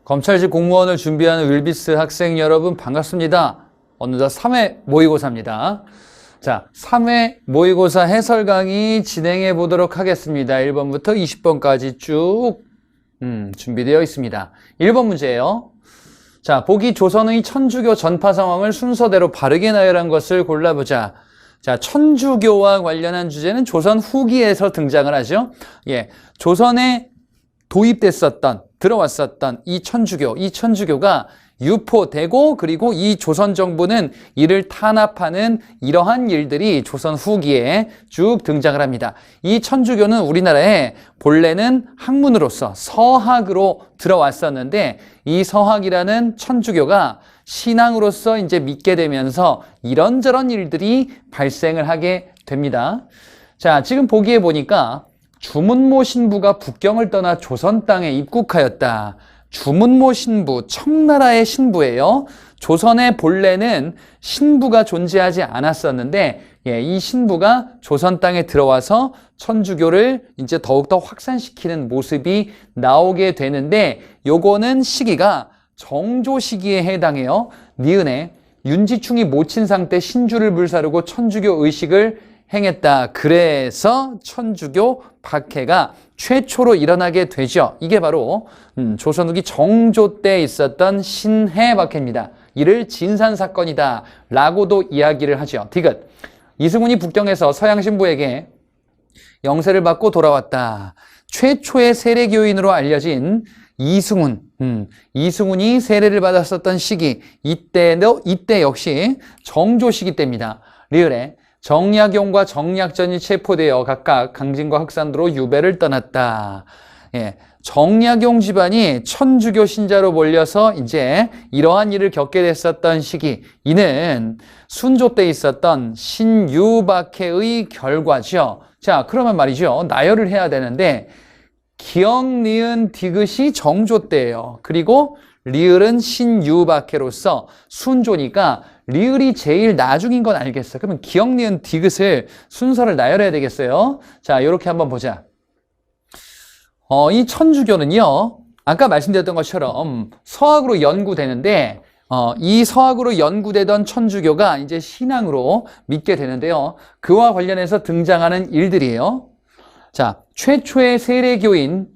검찰직 공무원을 준비하는 윌비스 학생 여러분 반갑습니다. 어느덧 3회 모의고사입니다. 자, 3회 모의고사 해설 강의 진행해 보도록 하겠습니다. 1번부터 20번까지 쭉 준비되어 있습니다. 1번 문제예요. 자, 보기 조선의 천주교 전파 상황을 순서대로 바르게 나열한 것을 골라보자. 자, 천주교와 관련한 주제는 조선 후기에서 등장을 하죠. 예, 조선에 들어왔었던 이 천주교가 유포되고, 그리고 이 조선 정부는 이를 탄압하는 이러한 일들이 조선 후기에 쭉 등장을 합니다. 이 천주교는 우리나라에 본래는 학문으로서 서학으로 들어왔었는데, 이 서학이라는 천주교가 신앙으로서 이제 믿게 되면서 이런저런 일들이 발생을 하게 됩니다. 자, 지금 보기에 보니까 주문모 신부가 북경을 떠나 조선 땅에 입국하였다. 주문모 신부, 청나라의 신부예요. 조선의 본래는 신부가 존재하지 않았었는데, 이 신부가 조선 땅에 들어와서 천주교를 이제 더욱더 확산시키는 모습이 나오게 되는데, 요거는 시기가 정조 시기에 해당해요. 니은에 윤지충이 모친상 때 신주를 불사르고 천주교 의식을 행했다. 그래서 천주교 박해가 최초로 일어나게 되죠. 이게 바로 조선 후기 정조 때 있었던 신해 박해입니다. 이를 진산사건이다 라고도 이야기를 하죠. 디귿. 이승훈이 북경에서 서양 신부에게 영세를 받고 돌아왔다. 최초의 세례교인으로 알려진 이승훈이 세례를 받았었던 시기, 이때 역시 정조 시기 때입니다. 리을에 정약용과 정약전이 체포되어 각각 강진과 흑산도로 유배를 떠났다. 예, 정약용 집안이 천주교 신자로 몰려서 이제 이러한 일을 겪게 됐었던 시기, 이는 순조 때 있었던 신유박해의 결과죠. 자, 그러면 말이죠. 나열을 해야 되는데, 기역, 니은, 디귿이 정조 때예요. 그리고 리을은 신유박해로서 순조니까 리을이 제일 나중인 건 알겠어. 그러면 기역, 니은, 디귿을 순서를 나열해야 되겠어요. 자, 이렇게 한번 보자. 이 천주교는요, 아까 말씀드렸던 것처럼 서학으로 연구되는데, 이 서학으로 연구되던 천주교가 이제 신앙으로 믿게 되는데요. 그와 관련해서 등장하는 일들이에요. 자, 최초의 세례교인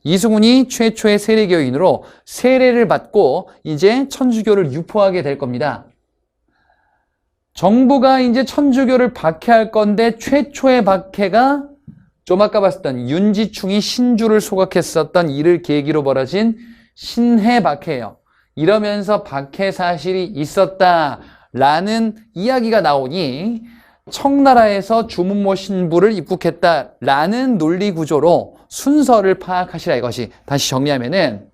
이승훈이 최초의 세례교인으로 세례를 받고 이제 천주교를 유포하게 될 겁니다. 정부가 이제 천주교를 박해할 건데, 최초의 박해가 좀 아까 봤었던 윤지충이 신주를 소각했었던 이를 계기로 벌어진 신해 박해예요. 이러면서 박해 사실이 있었다라는 이야기가 나오니 청나라에서 주문모 신부를 입국했다라는 논리 구조로 순서를 파악하시라 이것이. 다시 정리하면은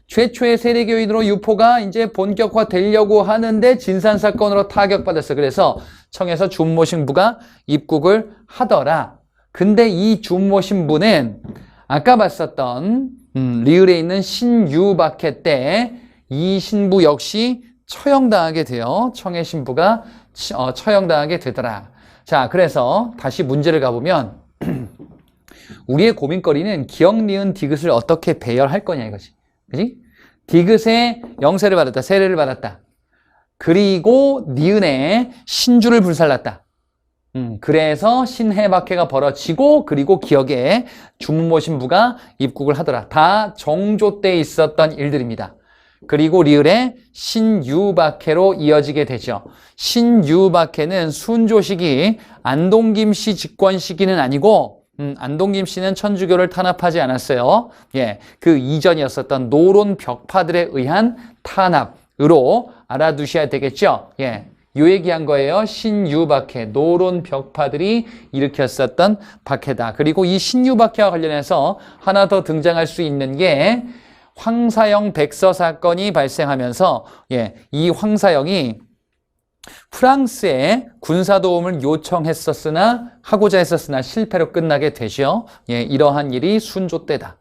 최초의 세례교인으로 유포가 이제 본격화되려고 하는데 진산사건으로 타격받았어. 그래서 청에서 주문모 신부가 입국을 하더라. 근데 이 주문모 신부는 아까 봤었던 리을에 있는 신유박해 때 이 신부 역시 처형당하게 돼요. 청의 신부가 처형당하게 되더라. 자, 그래서 다시 문제를 가보면 우리의 고민거리는 기역, 니은, 디귿을 어떻게 배열할 거냐 이거지. 그지? 디귿에 영세를 받았다, 세례를 받았다. 그리고 니은에 신주를 불살랐다. 그래서 신해박해가 벌어지고, 그리고 기역에 주문모 신부가 입국을 하더라. 다 정조 때 있었던 일들입니다. 그리고 리을에 신유박해로 이어지게 되죠. 신유박해는 순조 시기, 안동김 씨 집권 시기는 아니고, 안동김 씨는 천주교를 탄압하지 않았어요. 예, 그 이전이었었던 노론 벽파들에 의한 탄압으로 알아두셔야 되겠죠. 예, 요 얘기한 거예요. 신유박해, 노론 벽파들이 일으켰었던 박해다. 그리고 이 신유박해와 관련해서 하나 더 등장할 수 있는 게 황사영 백서 사건이 발생하면서, 이 황사영이 프랑스에 군사도움을 하고자 했었으나 실패로 끝나게 되죠. 이러한 일이 순조 때다.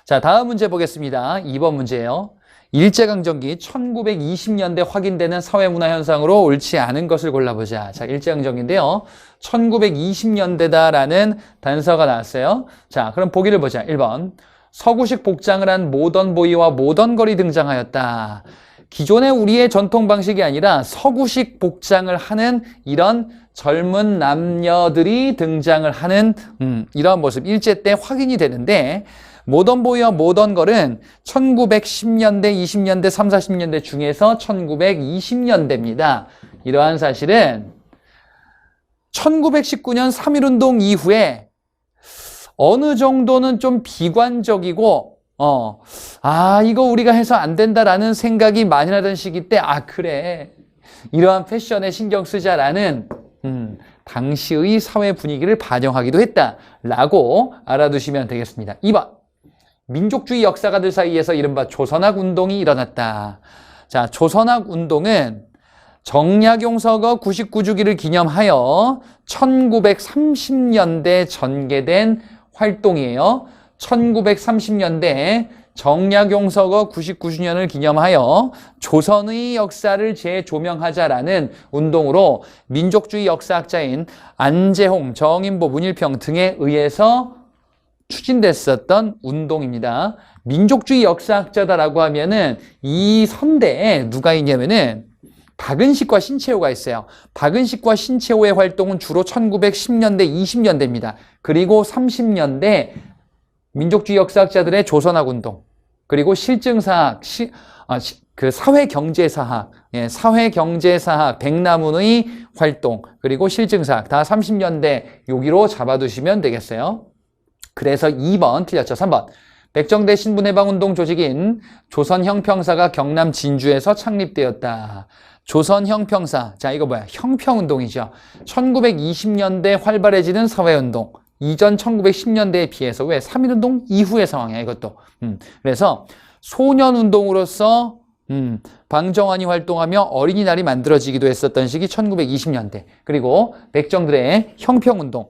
자, 다음 문제 보겠습니다. 2번 문제예요. 일제강점기 1920년대 확인되는 사회문화 현상으로 옳지 않은 것을 골라보자. 자, 일제강점기인데요. 1920년대다라는 단서가 나왔어요. 자, 그럼 보기를 보자. 1번. 서구식 복장을 한 모던보이와 모던걸이 등장하였다. 기존의 우리의 전통 방식이 아니라 서구식 복장을 하는 이런 젊은 남녀들이 등장을 하는 이런 모습 일제 때 확인이 되는데 모던보이와 모던걸은 1910년대, 20년대, 3, 40년대 중에서 1920년대입니다. 이러한 사실은 1919년 3.1운동 이후에 어느 정도는 좀 비관적이고 이거 우리가 해서 안 된다라는 생각이 많이 나던 시기 때 그래 이러한 패션에 신경 쓰자라는 당시의 사회 분위기를 반영하기도 했다라고 알아두시면 되겠습니다. 2번 민족주의 역사가들 사이에서 이른바 조선학 운동이 일어났다. 자, 조선학 운동은 정약용서거 99주기를 기념하여 1930년대 전개된 활동이에요. 1930년대 정약용서거 99주년을 기념하여 조선의 역사를 재조명하자라는 운동으로 민족주의 역사학자인 안재홍, 정인보, 문일평 등에 의해서 추진됐었던 운동입니다. 민족주의 역사학자다라고 하면은 이 선대에 누가 있냐면은 박은식과 신채호가 있어요. 박은식과 신채호의 활동은 주로 1910년대, 20년대입니다. 그리고 30년대 민족주의 역사학자들의 조선학 운동, 그리고 실증사학, 사회경제사학, 사회경제사학, 백남훈의 활동, 그리고 실증사학 다 30년대 여기로 잡아두시면 되겠어요. 그래서 2번 틀렸죠. 3번. 백정대 신분해방운동 조직인 조선형평사가 경남 진주에서 창립되었다. 조선형평사. 자, 이거 뭐야? 형평운동이죠. 1920년대 활발해지는 사회운동. 이전 1910년대에 비해서 왜? 3.1운동 이후의 상황이야, 이것도. 그래서 소년운동으로서 방정환이 활동하며 어린이날이 만들어지기도 했었던 시기 1920년대. 그리고 백정들의 형평운동,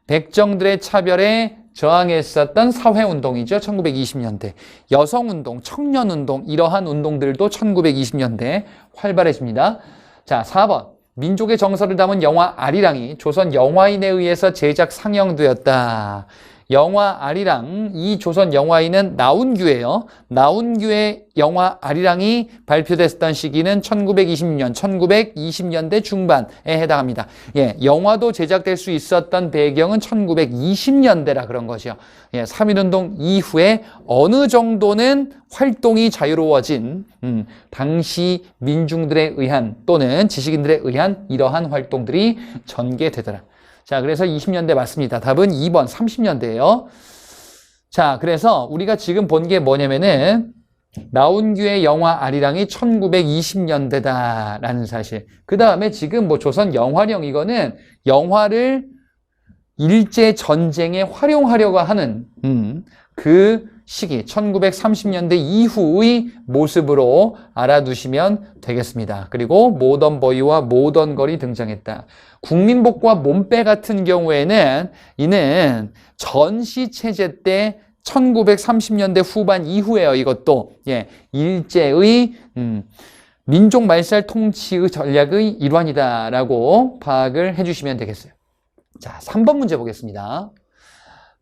백정들의 차별에 저항했었던 사회운동이죠. 1920년대. 여성운동, 청년운동 이러한 운동들도 1920년대 활발해집니다. 자, 4번. 민족의 정서를 담은 영화 아리랑이 조선 영화인에 의해서 제작 상영되었다. 영화 아리랑, 이 조선 영화인은 나운규예요. 나운규의 영화 아리랑이 발표됐던 시기는 1920년, 1920년대 중반에 해당합니다. 영화도 제작될 수 있었던 배경은 1920년대라 그런 것이요. 3.1운동 이후에 어느 정도는 활동이 자유로워진 당시 민중들에 의한 또는 지식인들에 의한 이러한 활동들이 전개되더라. 자, 그래서 20년대 맞습니다. 답은 2번 30년대예요. 자, 그래서 우리가 지금 본 게 뭐냐면은 나운규의 영화 아리랑이 1920년대다라는 사실. 그 다음에 지금 조선 영화령 이거는 영화를 일제 전쟁에 활용하려고 하는 그 시기 1930년대 이후의 모습으로 알아두시면 되겠습니다. 그리고 모던보이와 모던걸이 등장했다. 국민복과 몸빼 같은 경우에는 이는 전시체제 때 1930년대 후반 이후에요. 이것도 일제의 민족 말살 통치의 전략의 일환이다라고 파악을 해주시면 되겠어요. 자, 3번 문제 보겠습니다.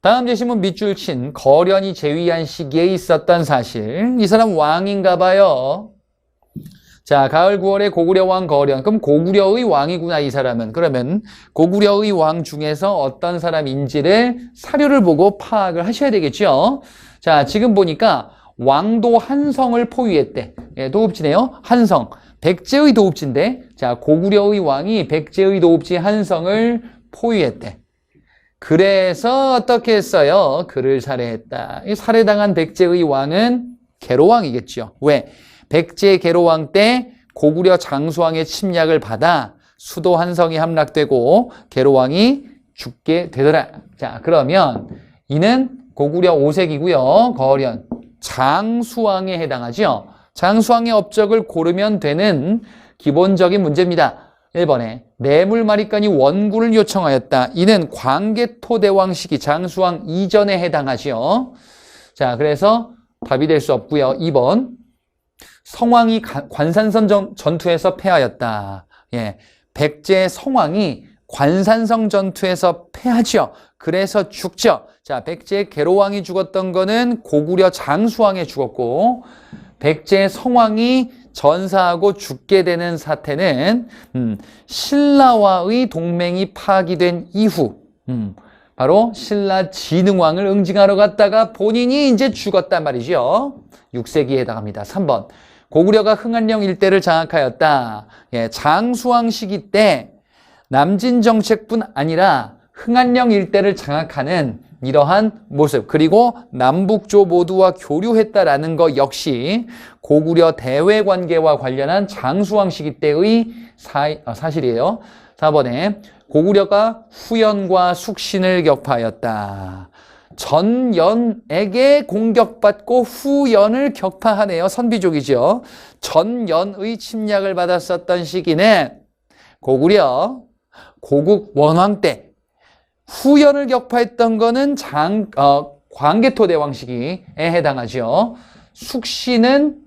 다음 제시문 밑줄 친 거련이 재위한 시기에 있었던 사실. 이 사람 왕인가 봐요. 자, 가을 9월에 고구려 왕 거련. 그럼 고구려의 왕이구나, 이 사람은. 그러면 고구려의 왕 중에서 어떤 사람인지를 사료를 보고 파악을 하셔야 되겠죠. 자, 지금 보니까 왕도 한성을 포위했대. 도읍지네요. 한성. 백제의 도읍지인데, 자, 고구려의 왕이 백제의 도읍지 한성을 포위했대. 그래서 어떻게 했어요? 그를 살해했다. 이 살해당한 백제의 왕은 계로왕이겠죠. 왜? 백제 계로왕 때 고구려 장수왕의 침략을 받아 수도 한성이 함락되고 계로왕이 죽게 되더라. 자, 그러면 이는 고구려 5세기고요. 거련. 장수왕에 해당하죠. 장수왕의 업적을 고르면 되는 기본적인 문제입니다. 1번에 뇌물마리간이 원군을 요청하였다. 이는 광개토대왕 시기 장수왕 이전에 해당하죠. 자, 그래서 답이 될 수 없고요. 2번 성왕이 관산성 전투에서 패하였다. 백제 성왕이 관산성 전투에서 패하죠. 그래서 죽죠. 자, 백제 계로왕이 죽었던 거는 고구려 장수왕이 죽었고, 백제 성왕이 전사하고 죽게 되는 사태는 신라와의 동맹이 파기된 이후, 바로 신라 진흥왕을 응징하러 갔다가 본인이 이제 죽었단 말이죠. 6세기에 해당합니다. 3번. 고구려가 흥안령 일대를 장악하였다. 예, 장수왕 시기 때 남진 정책뿐 아니라 흥안령 일대를 장악하는 이러한 모습, 그리고 남북조 모두와 교류했다라는 것 역시 고구려 대외 관계와 관련한 장수왕 시기 때의 사실이에요. 4번에 고구려가 후연과 숙신을 격파하였다. 전연에게 공격받고 후연을 격파하네요. 선비족이죠. 전연의 침략을 받았었던 시기는 고구려 고국 원왕 때, 후연을 격파했던 거는 광개토대왕 시기에 해당하죠. 숙신은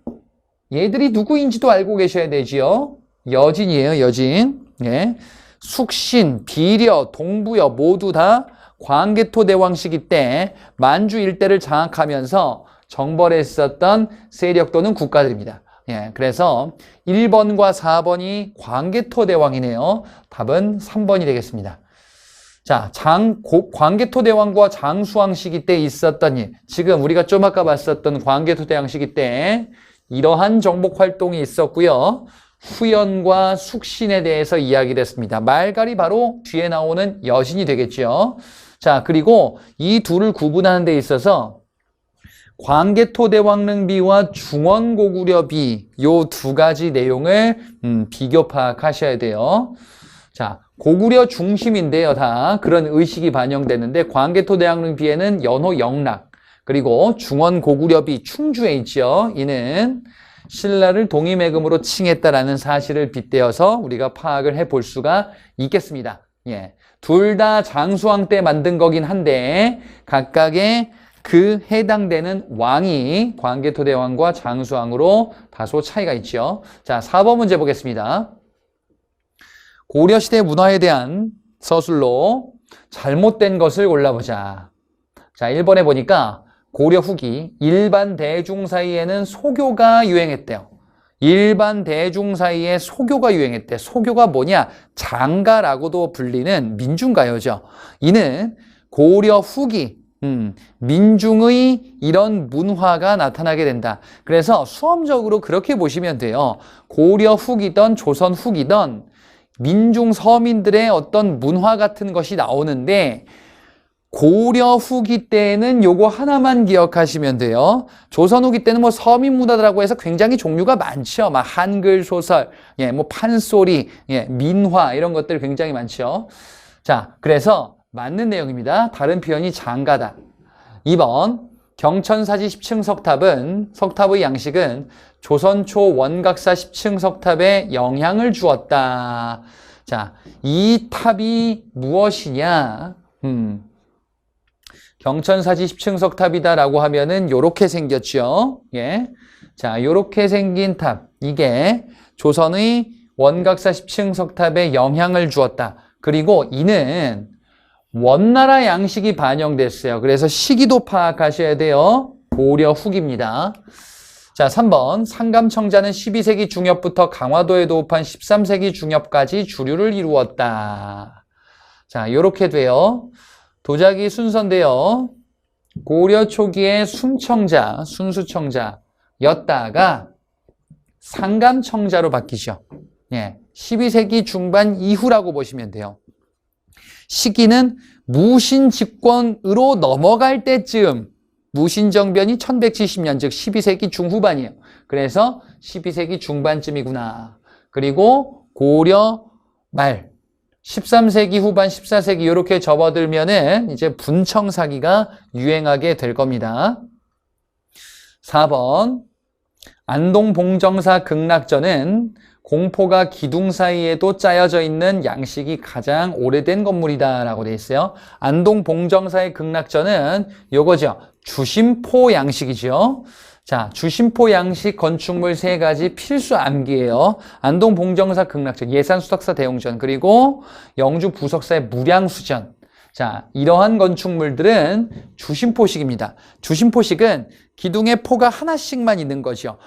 얘들이 누구인지도 알고 계셔야 되지요. 여진이에요, 여진. 예. 숙신, 비려, 동부여 모두 다 광개토대왕 시기 때 만주 일대를 장악하면서 정벌했었던 세력 또는 국가들입니다. 예, 그래서 1번과 4번이 광개토대왕이네요. 답은 3번이 되겠습니다. 자, 광개토대왕과 장수왕 시기 때 있었던 일, 지금 우리가 좀 아까 봤었던 광개토대왕 시기 때 이러한 정복 활동이 있었고요. 후연과 숙신에 대해서 이야기를 했습니다. 말갈이 바로 뒤에 나오는 여신이 되겠죠. 자, 그리고 이 둘을 구분하는 데 있어서 광개토대왕릉비와 중원고구려비 요 두 가지 내용을 비교 파악하셔야 돼요. 자, 고구려 중심인데요. 다 그런 의식이 반영되는데 광개토대왕릉비에는 연호 영락, 그리고 중원고구려비 충주에 있죠. 이는 신라를 동이매금으로 칭했다라는 사실을 빗대어서 우리가 파악을 해볼 수가 있겠습니다. 예, 둘 다 장수왕 때 만든 거긴 한데 각각의 그 해당되는 왕이 광개토대왕과 장수왕으로 다소 차이가 있죠. 자, 4번 문제 보겠습니다. 고려시대 문화에 대한 서술로 잘못된 것을 골라보자. 자, 1번에 보니까 고려 후기 일반 대중 사이에는 소교가 유행했대요. 일반 대중 사이에 소교가 유행했대. 소교가 뭐냐? 장가라고도 불리는 민중가요죠. 이는 고려 후기 민중의 이런 문화가 나타나게 된다. 그래서 수험적으로 그렇게 보시면 돼요. 고려 후기든 조선 후기든 민중 서민들의 어떤 문화 같은 것이 나오는데 고려 후기 때는 요거 하나만 기억하시면 돼요. 조선 후기 때는 뭐 서민 문화라고 해서 굉장히 종류가 많죠. 막 한글 소설, 예, 뭐 판소리, 예, 민화 이런 것들 굉장히 많죠. 자, 그래서 맞는 내용입니다. 다른 표현이 장가다. 2번 경천사지 10층 석탑의 양식은 조선초 원각사 10층 석탑에 영향을 주었다. 자, 이 탑이 무엇이냐? 경천사지 10층 석탑이다라고 하면은 요렇게 생겼죠. 예. 자, 요렇게 생긴 탑. 이게 조선의 원각사 10층 석탑에 영향을 주었다. 그리고 이는 원나라 양식이 반영됐어요. 그래서 시기도 파악하셔야 돼요. 고려 후기입니다. 자, 3번 상감청자는 12세기 중엽부터 강화도에 도읍한 13세기 중엽까지 주류를 이루었다. 자, 요렇게 돼요. 도자기 순서인데요. 고려 초기에 순청자, 순수청자였다가 상감청자로 바뀌죠. 예, 12세기 중반 이후라고 보시면 돼요. 시기는 무신 집권으로 넘어갈 때쯤, 무신정변이 1170년, 즉 12세기 중후반이에요. 그래서 12세기 중반쯤이구나. 그리고 고려 말, 13세기 후반, 14세기 이렇게 접어들면은 이제 분청사기가 유행하게 될 겁니다. 4번 안동봉정사 극락전은 공포가 기둥 사이에도 짜여져 있는 양식이 가장 오래된 건물이다 라고 되어 있어요. 안동봉정사의 극락전은 요거죠. 주심포 양식이죠. 자, 주심포 양식 건축물 3가지 필수 암기예요. 안동봉정사 극락전, 예산수덕사 대웅전, 그리고 영주 부석사의 무량수전. 자, 이러한 건축물들은 주심포식입니다. 주심포식은 기둥에 포가 하나씩만 있는 거죠.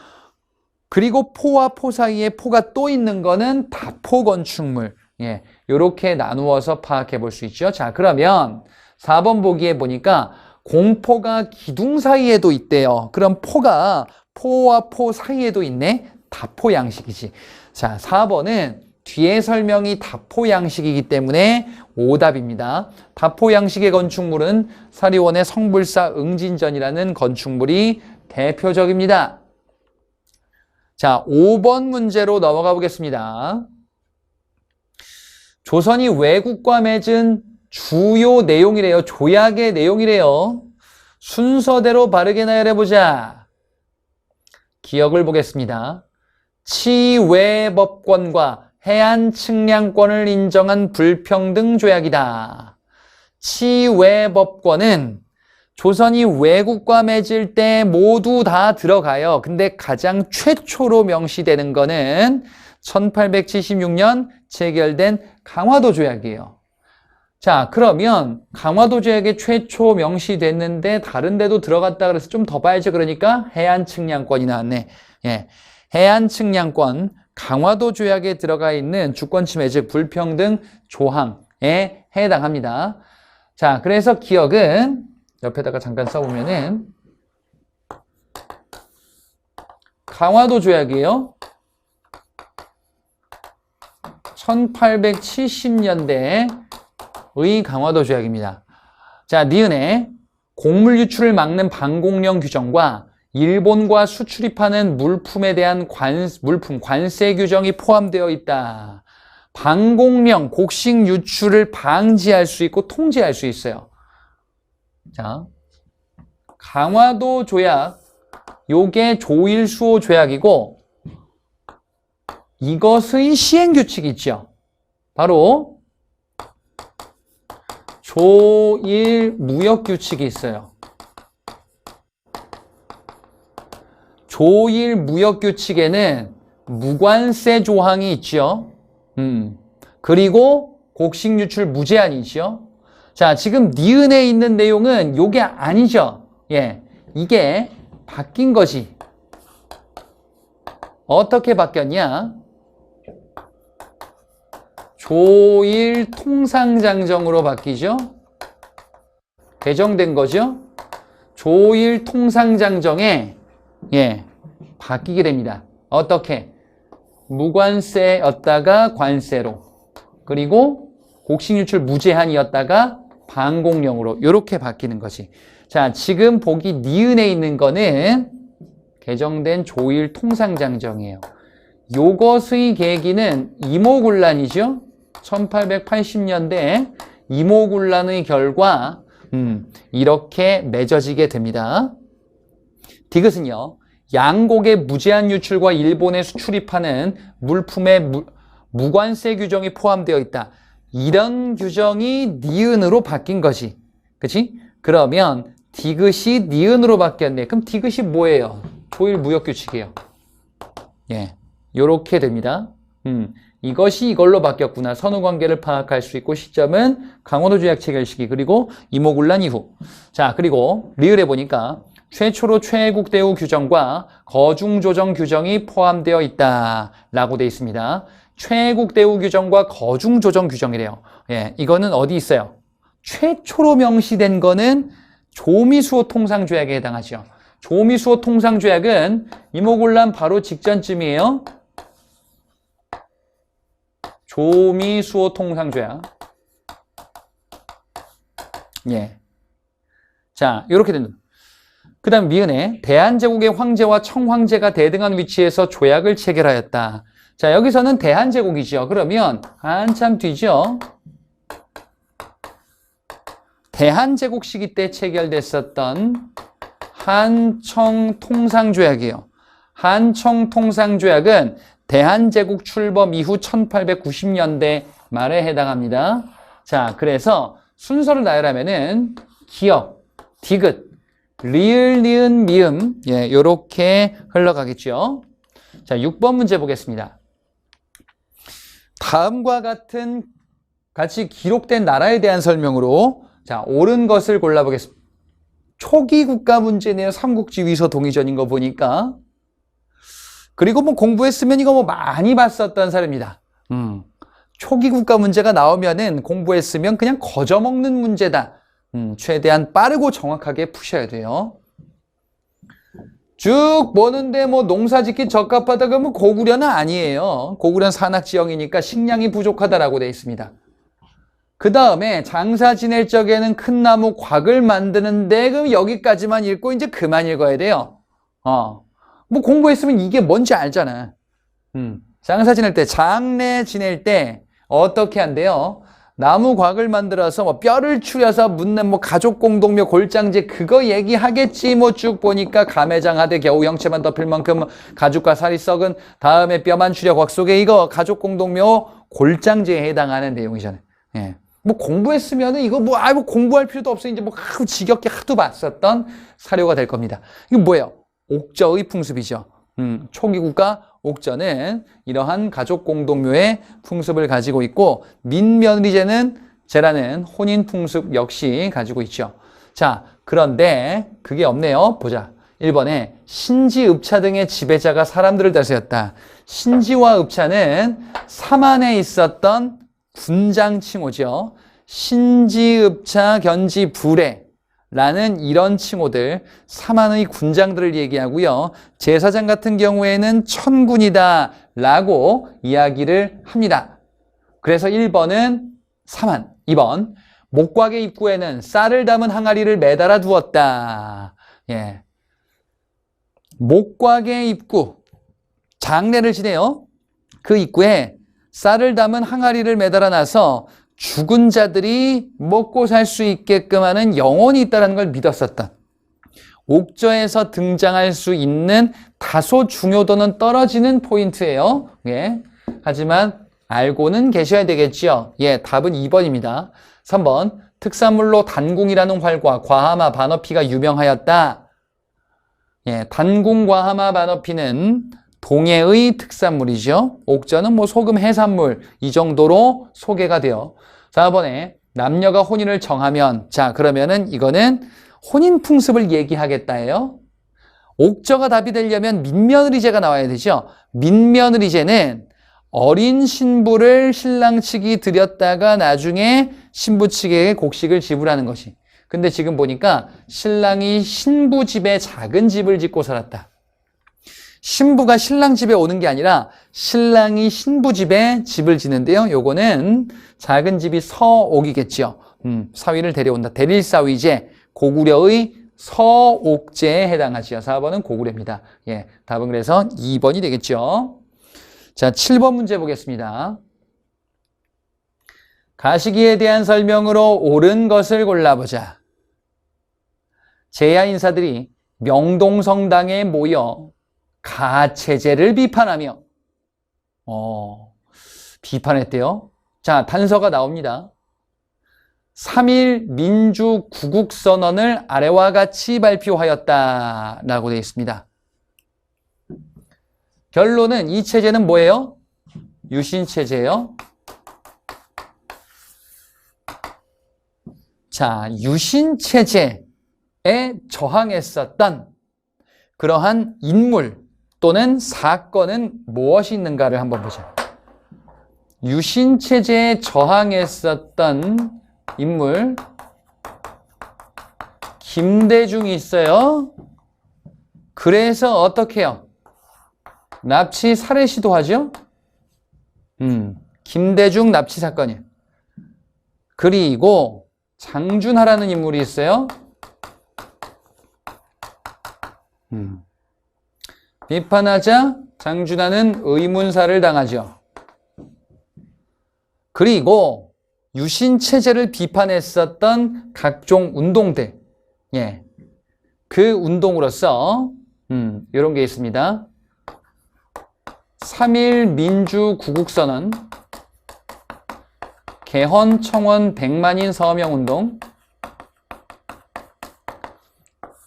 그리고 포와 포 사이에 포가 또 있는 거는 다포 건축물. 예, 요렇게 나누어서 파악해 볼 수 있죠. 자, 그러면 4번 보기에 보니까 공포가 기둥 사이에도 있대요. 그럼 포가 포와 포 사이에도 있네? 다포 양식이지. 자, 4번은 뒤에 설명이 다포 양식이기 때문에 오답입니다. 다포 양식의 건축물은 사리원의 성불사 응진전이라는 건축물이 대표적입니다. 자, 5번 문제로 넘어가 보겠습니다. 조선이 외국과 맺은 주요 내용이래요. 조약의 내용이래요. 순서대로 바르게 나열해보자. 기억을 보겠습니다. 치외법권과 해안측량권을 인정한 불평등 조약이다. 치외법권은 조선이 외국과 맺을 때 모두 다 들어가요. 근데 가장 최초로 명시되는 거는 1876년 체결된 강화도 조약이에요. 자, 그러면 강화도 조약에 최초 명시됐는데 다른 데도 들어갔다 그래서 좀 더 봐야죠. 그러니까 해안측량권이 나왔네. 예, 해안측량권 강화도 조약에 들어가 있는 주권침해 즉 불평등 조항에 해당합니다. 자, 그래서 기억은 옆에다가 잠깐 써보면은 강화도 조약이에요. 1870년대의 강화도 조약입니다. 자, 니은에 곡물 유출을 막는 방공령 규정과 일본과 수출입하는 물품에 대한 물품 관세 규정이 포함되어 있다. 방공령, 곡식 유출을 방지할 수 있고 통제할 수 있어요. 자, 강화도 조약, 요게 조일수호 조약이고 이것의 시행규칙이 있죠. 바로 조일무역규칙이 있어요. 조일무역규칙에는 무관세 조항이 있죠. 그리고 곡식 유출 무제한이 있죠. 자, 지금 니은에 있는 내용은 요게 아니죠. 예, 이게 바뀐 거지. 어떻게 바뀌었냐? 조일 통상장정으로 바뀌죠. 개정된 거죠. 조일 통상장정에 바뀌게 됩니다. 어떻게? 무관세였다가 관세로, 그리고 곡식 유출 무제한이었다가 방공령으로 이렇게 바뀌는 거지. 자, 지금 보기 니은에 있는 거는 개정된 조일 통상장정이에요. 요것의 계기는 이모군란이죠. 1880년대 이모군란의 결과 이렇게 맺어지게 됩니다. 디귿은요, 양곡의 무제한 유출과 일본에 수출입하는 물품의 무관세 규정이 포함되어 있다. 이런 규정이 니은으로 바뀐 거지. 그치? 그러면 디귿이 니은으로 바뀌었네. 그럼 디귿이 뭐예요? 조일무역규칙이에요. 예, 요렇게 됩니다. 이것이 이걸로 바뀌었구나. 선후관계를 파악할 수 있고 시점은 강화도 조약 체결 시기 그리고 이모군란 이후. 자, 그리고 리을에 보니까 최초로 최애국 대우 규정과 거중 조정 규정이 포함되어 있다라고 되어 있습니다. 최애국 대우 규정과 거중 조정 규정이래요. 예, 이거는 어디 있어요? 최초로 명시된 거는 조미수호 통상조약에 해당하죠. 조미수호 통상조약은 이모군란 바로 직전쯤이에요. 조미수호 통상조약. 예. 자, 이렇게 된다. 그 다음 미은에 대한제국의 황제와 청황제가 대등한 위치에서 조약을 체결하였다. 자, 여기서는 대한제국이죠. 그러면 한참 뒤죠. 대한제국 시기 때 체결됐었던 한청통상조약이에요. 한청통상조약은 대한제국 출범 이후 1890년대 말에 해당합니다. 자, 그래서 순서를 나열하면은 기역, 디귿, 리을, 니은, 미음, 예, 요렇게 흘러가겠죠. 자, 6번 문제 보겠습니다. 다음과 같은 같이 기록된 나라에 대한 설명으로 자, 옳은 것을 골라보겠습니다. 초기 국가 문제네요. 삼국지 위서 동의전인 거 보니까. 그리고 뭐 공부했으면 이거 뭐 많이 봤었던 사람입니다. 초기 국가 문제가 나오면은 공부했으면 그냥 거저먹는 문제다. 최대한 빠르고 정확하게 푸셔야 돼요. 쭉 보는데 뭐 농사 짓기 적합하다 그러면 고구려는 아니에요. 고구려는 산악지형이니까 식량이 부족하다라고 되어 있습니다. 그 다음에 장사 지낼 적에는 큰 나무 곽을 만드는데 그럼 여기까지만 읽고 이제 그만 읽어야 돼요. 뭐 공부했으면 이게 뭔지 알잖아. 장사 지낼 때, 장례 지낼 때 어떻게 한대요? 나무 곽을 만들어서 뭐 뼈를 추려서 묻는 뭐 가족 공동묘 골장제 그거 얘기하겠지. 뭐 쭉 보니까 가매장하되 겨우 영체만 덮일 만큼 가죽과 살이 썩은 다음에 뼈만 추려 곽 속에 이거 가족 공동묘 골장제에 해당하는 내용이잖아요. 예. 뭐 공부했으면은 이거 뭐 공부할 필요도 없어. 이제 뭐 지겹게 하도 봤었던 사료가 될 겁니다. 이게 뭐예요? 옥저의 풍습이죠. 초기 국가 옥저는 이러한 가족 공동묘의 풍습을 가지고 있고 민며느리제는 제라는 혼인 풍습 역시 가지고 있죠. 자, 그런데 그게 없네요. 보자. 1번에 신지, 읍차 등의 지배자가 사람들을 다스렸다. 신지와 읍차는 삼안에 있었던 군장 칭호죠. 신지, 읍차, 견지, 불에 라는 이런 칭호들, 삼안의 군장들을 얘기하고요. 제사장 같은 경우에는 천군이다 라고 이야기를 합니다. 그래서 1번은 삼안, 2번 목곽의 입구에는 쌀을 담은 항아리를 매달아 두었다. 예. 목곽의 입구, 장례를 지내요. 그 입구에 쌀을 담은 항아리를 매달아 놔서 죽은 자들이 먹고 살 수 있게끔 하는 영혼이 있다는 걸 믿었었던 옥저에서 등장할 수 있는 다소 중요도는 떨어지는 포인트예요. 예. 하지만 알고는 계셔야 되겠죠. 예, 답은 2번입니다. 3번 특산물로 단궁이라는 활과 과하마 반어피가 유명하였다. 예, 단궁, 과하마, 반어피는 동해의 특산물이죠. 옥저는 뭐 소금, 해산물 이 정도로 소개가 돼요. 4번에 남녀가 혼인을 정하면 자 그러면은 이거는 혼인 풍습을 얘기하겠다예요. 옥저가 답이 되려면 민며느리제가 나와야 되죠. 민며느리제는 어린 신부를 신랑 측이 들였다가 나중에 신부 측에게 곡식을 지불하는 것이. 근데 지금 보니까 신랑이 신부 집에 작은 집을 짓고 살았다. 신부가 신랑 집에 오는 게 아니라 신랑이 신부 집에 집을 짓는데요. 요거는 작은 집이 서옥이겠죠. 사위를 데려온다. 대릴사위제, 고구려의 서옥제에 해당하지요. 4번은 고구려입니다. 예, 답은 그래서 2번이 되겠죠. 자, 7번 문제 보겠습니다. 가시기에 대한 설명으로 옳은 것을 골라보자. 제야 인사들이 명동성당에 모여 가체제를 비판하며 비판했대요. 자, 단서가 나옵니다. 3.1 민주구국선언을 아래와 같이 발표하였다라고 되어 있습니다. 결론은 이 체제는 뭐예요? 유신체제예요. 자, 유신체제에 저항했었던 그러한 인물 또는 사건은 무엇이 있는가를 한번 보자. 유신체제에 저항했었던 인물 김대중이 있어요. 그래서 어떻게 해요? 납치 살해 시도하죠? 김대중 납치 사건이에요. 그리고 장준하라는 인물이 있어요. 비판하자 장준하는 의문사를 당하죠. 그리고 유신체제를 비판했었던 각종 운동들, 예, 그 운동으로서 이런 게 있습니다. 3.1 민주구국선언, 개헌 청원 100만인 서명운동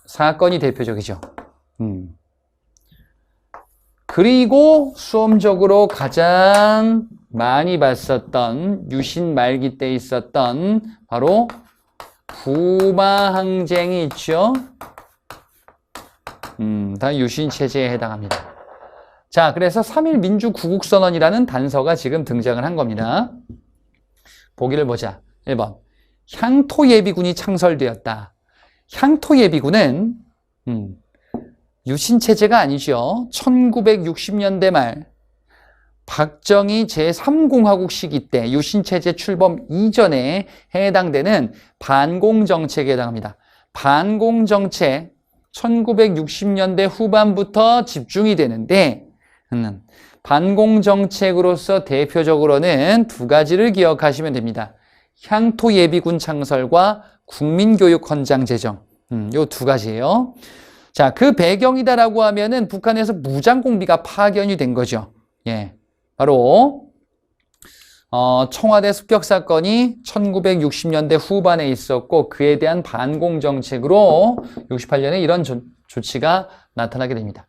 사건이 대표적이죠. 그리고 수험적으로 가장 많이 봤었던 유신 말기 때 있었던 바로 부마항쟁이 있죠. 다 유신 체제에 해당합니다. 자, 그래서 3.1 민주구국선언이라는 단서가 지금 등장을 한 겁니다. 보기를 보자. 1번. 향토예비군이 창설되었다. 향토예비군은 유신 체제가 아니죠. 1960년대 말 박정희 제3공화국 시기 때 유신체제 출범 이전에 해당되는 반공정책에 해당합니다. 반공정책 1960년대 후반부터 집중이 되는데 반공정책으로서 대표적으로는 두 가지를 기억하시면 됩니다. 향토예비군 창설과 국민교육 헌장 제정, 요 두 가지예요. 자, 그 배경이다라고 하면은 북한에서 무장공비가 파견이 된 거죠. 예. 바로 청와대 습격 사건이 1960년대 후반에 있었고 그에 대한 반공 정책으로 68년에 이런 조치가 나타나게 됩니다.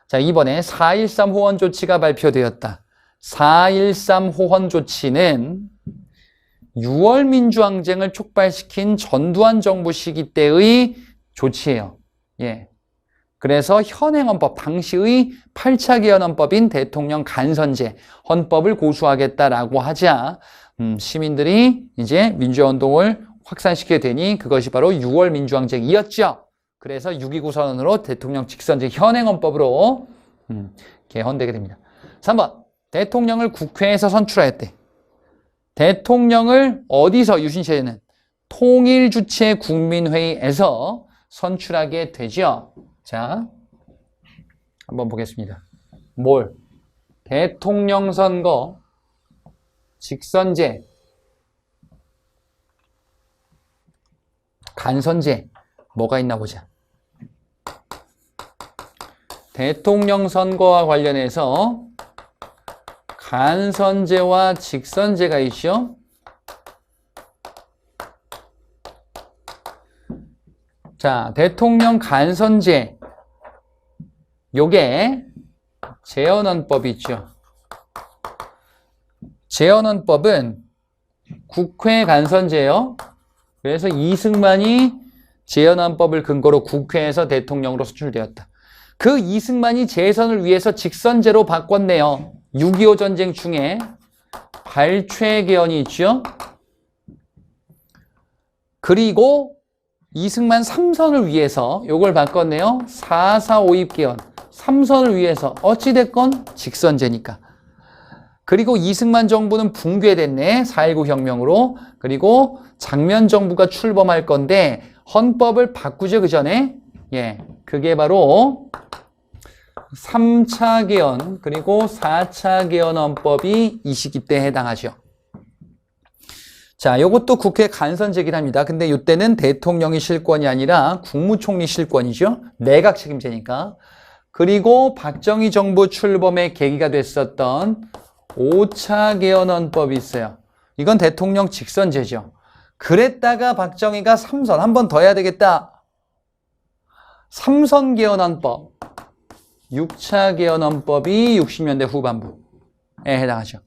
자, 이번에 4.13 호원 조치가 발표되었다. 4.13 호원 조치는 6월 민주항쟁을 촉발시킨 전두환 정부 시기 때의 조치예요. 예. 그래서 현행헌법, 당시의 8차 개헌헌법인 대통령 간선제 헌법을 고수하겠다라고 하자 시민들이 이제 민주화운동을 확산시키게 되니 그것이 바로 6월 민주항쟁이었죠. 그래서 6.29 선언으로 대통령 직선제 현행헌법으로 개헌되게 됩니다. 3번, 대통령을 국회에서 선출하였대. 대통령을 어디서 유신체제는 통일주체 국민회의에서 선출하게 되죠. 자, 한번 보겠습니다. 뭘? 대통령 선거, 직선제, 간선제, 뭐가 있나 보자. 대통령 선거와 관련해서 간선제와 직선제가 있죠. 자, 대통령 간선제, 요게 제헌헌법이 있죠. 제헌헌법은 국회 간선제예요. 그래서 이승만이 제헌헌법을 근거로 국회에서 대통령으로 선출되었다. 그 이승만이 재선을 위해서 직선제로 바꿨네요. 6.25 전쟁 중에 발췌 개헌이 있죠. 그리고 이승만 3선을 위해서 요걸 바꿨네요. 4.4.5.입 개헌. 3선을 위해서 어찌됐건 직선제니까. 그리고 이승만 정부는 붕괴됐네. 4.19 혁명으로. 그리고 장면 정부가 출범할 건데 헌법을 바꾸죠. 그 전에. 예, 그게 바로 3차 개헌 그리고 4차 개헌 헌법이 이 시기 때 해당하죠. 자, 요것도 국회 간선제긴 합니다. 근데 이때는 대통령이 실권이 아니라 국무총리 실권이죠. 내각 책임제니까. 그리고 박정희 정부 출범의 계기가 됐었던 5차 개헌헌법이 있어요. 이건 대통령 직선제죠. 그랬다가 박정희가 3선, 한 번 더 해야 되겠다. 3선 개헌헌법, 6차 개헌헌법이 60년대 후반부에 해당하죠.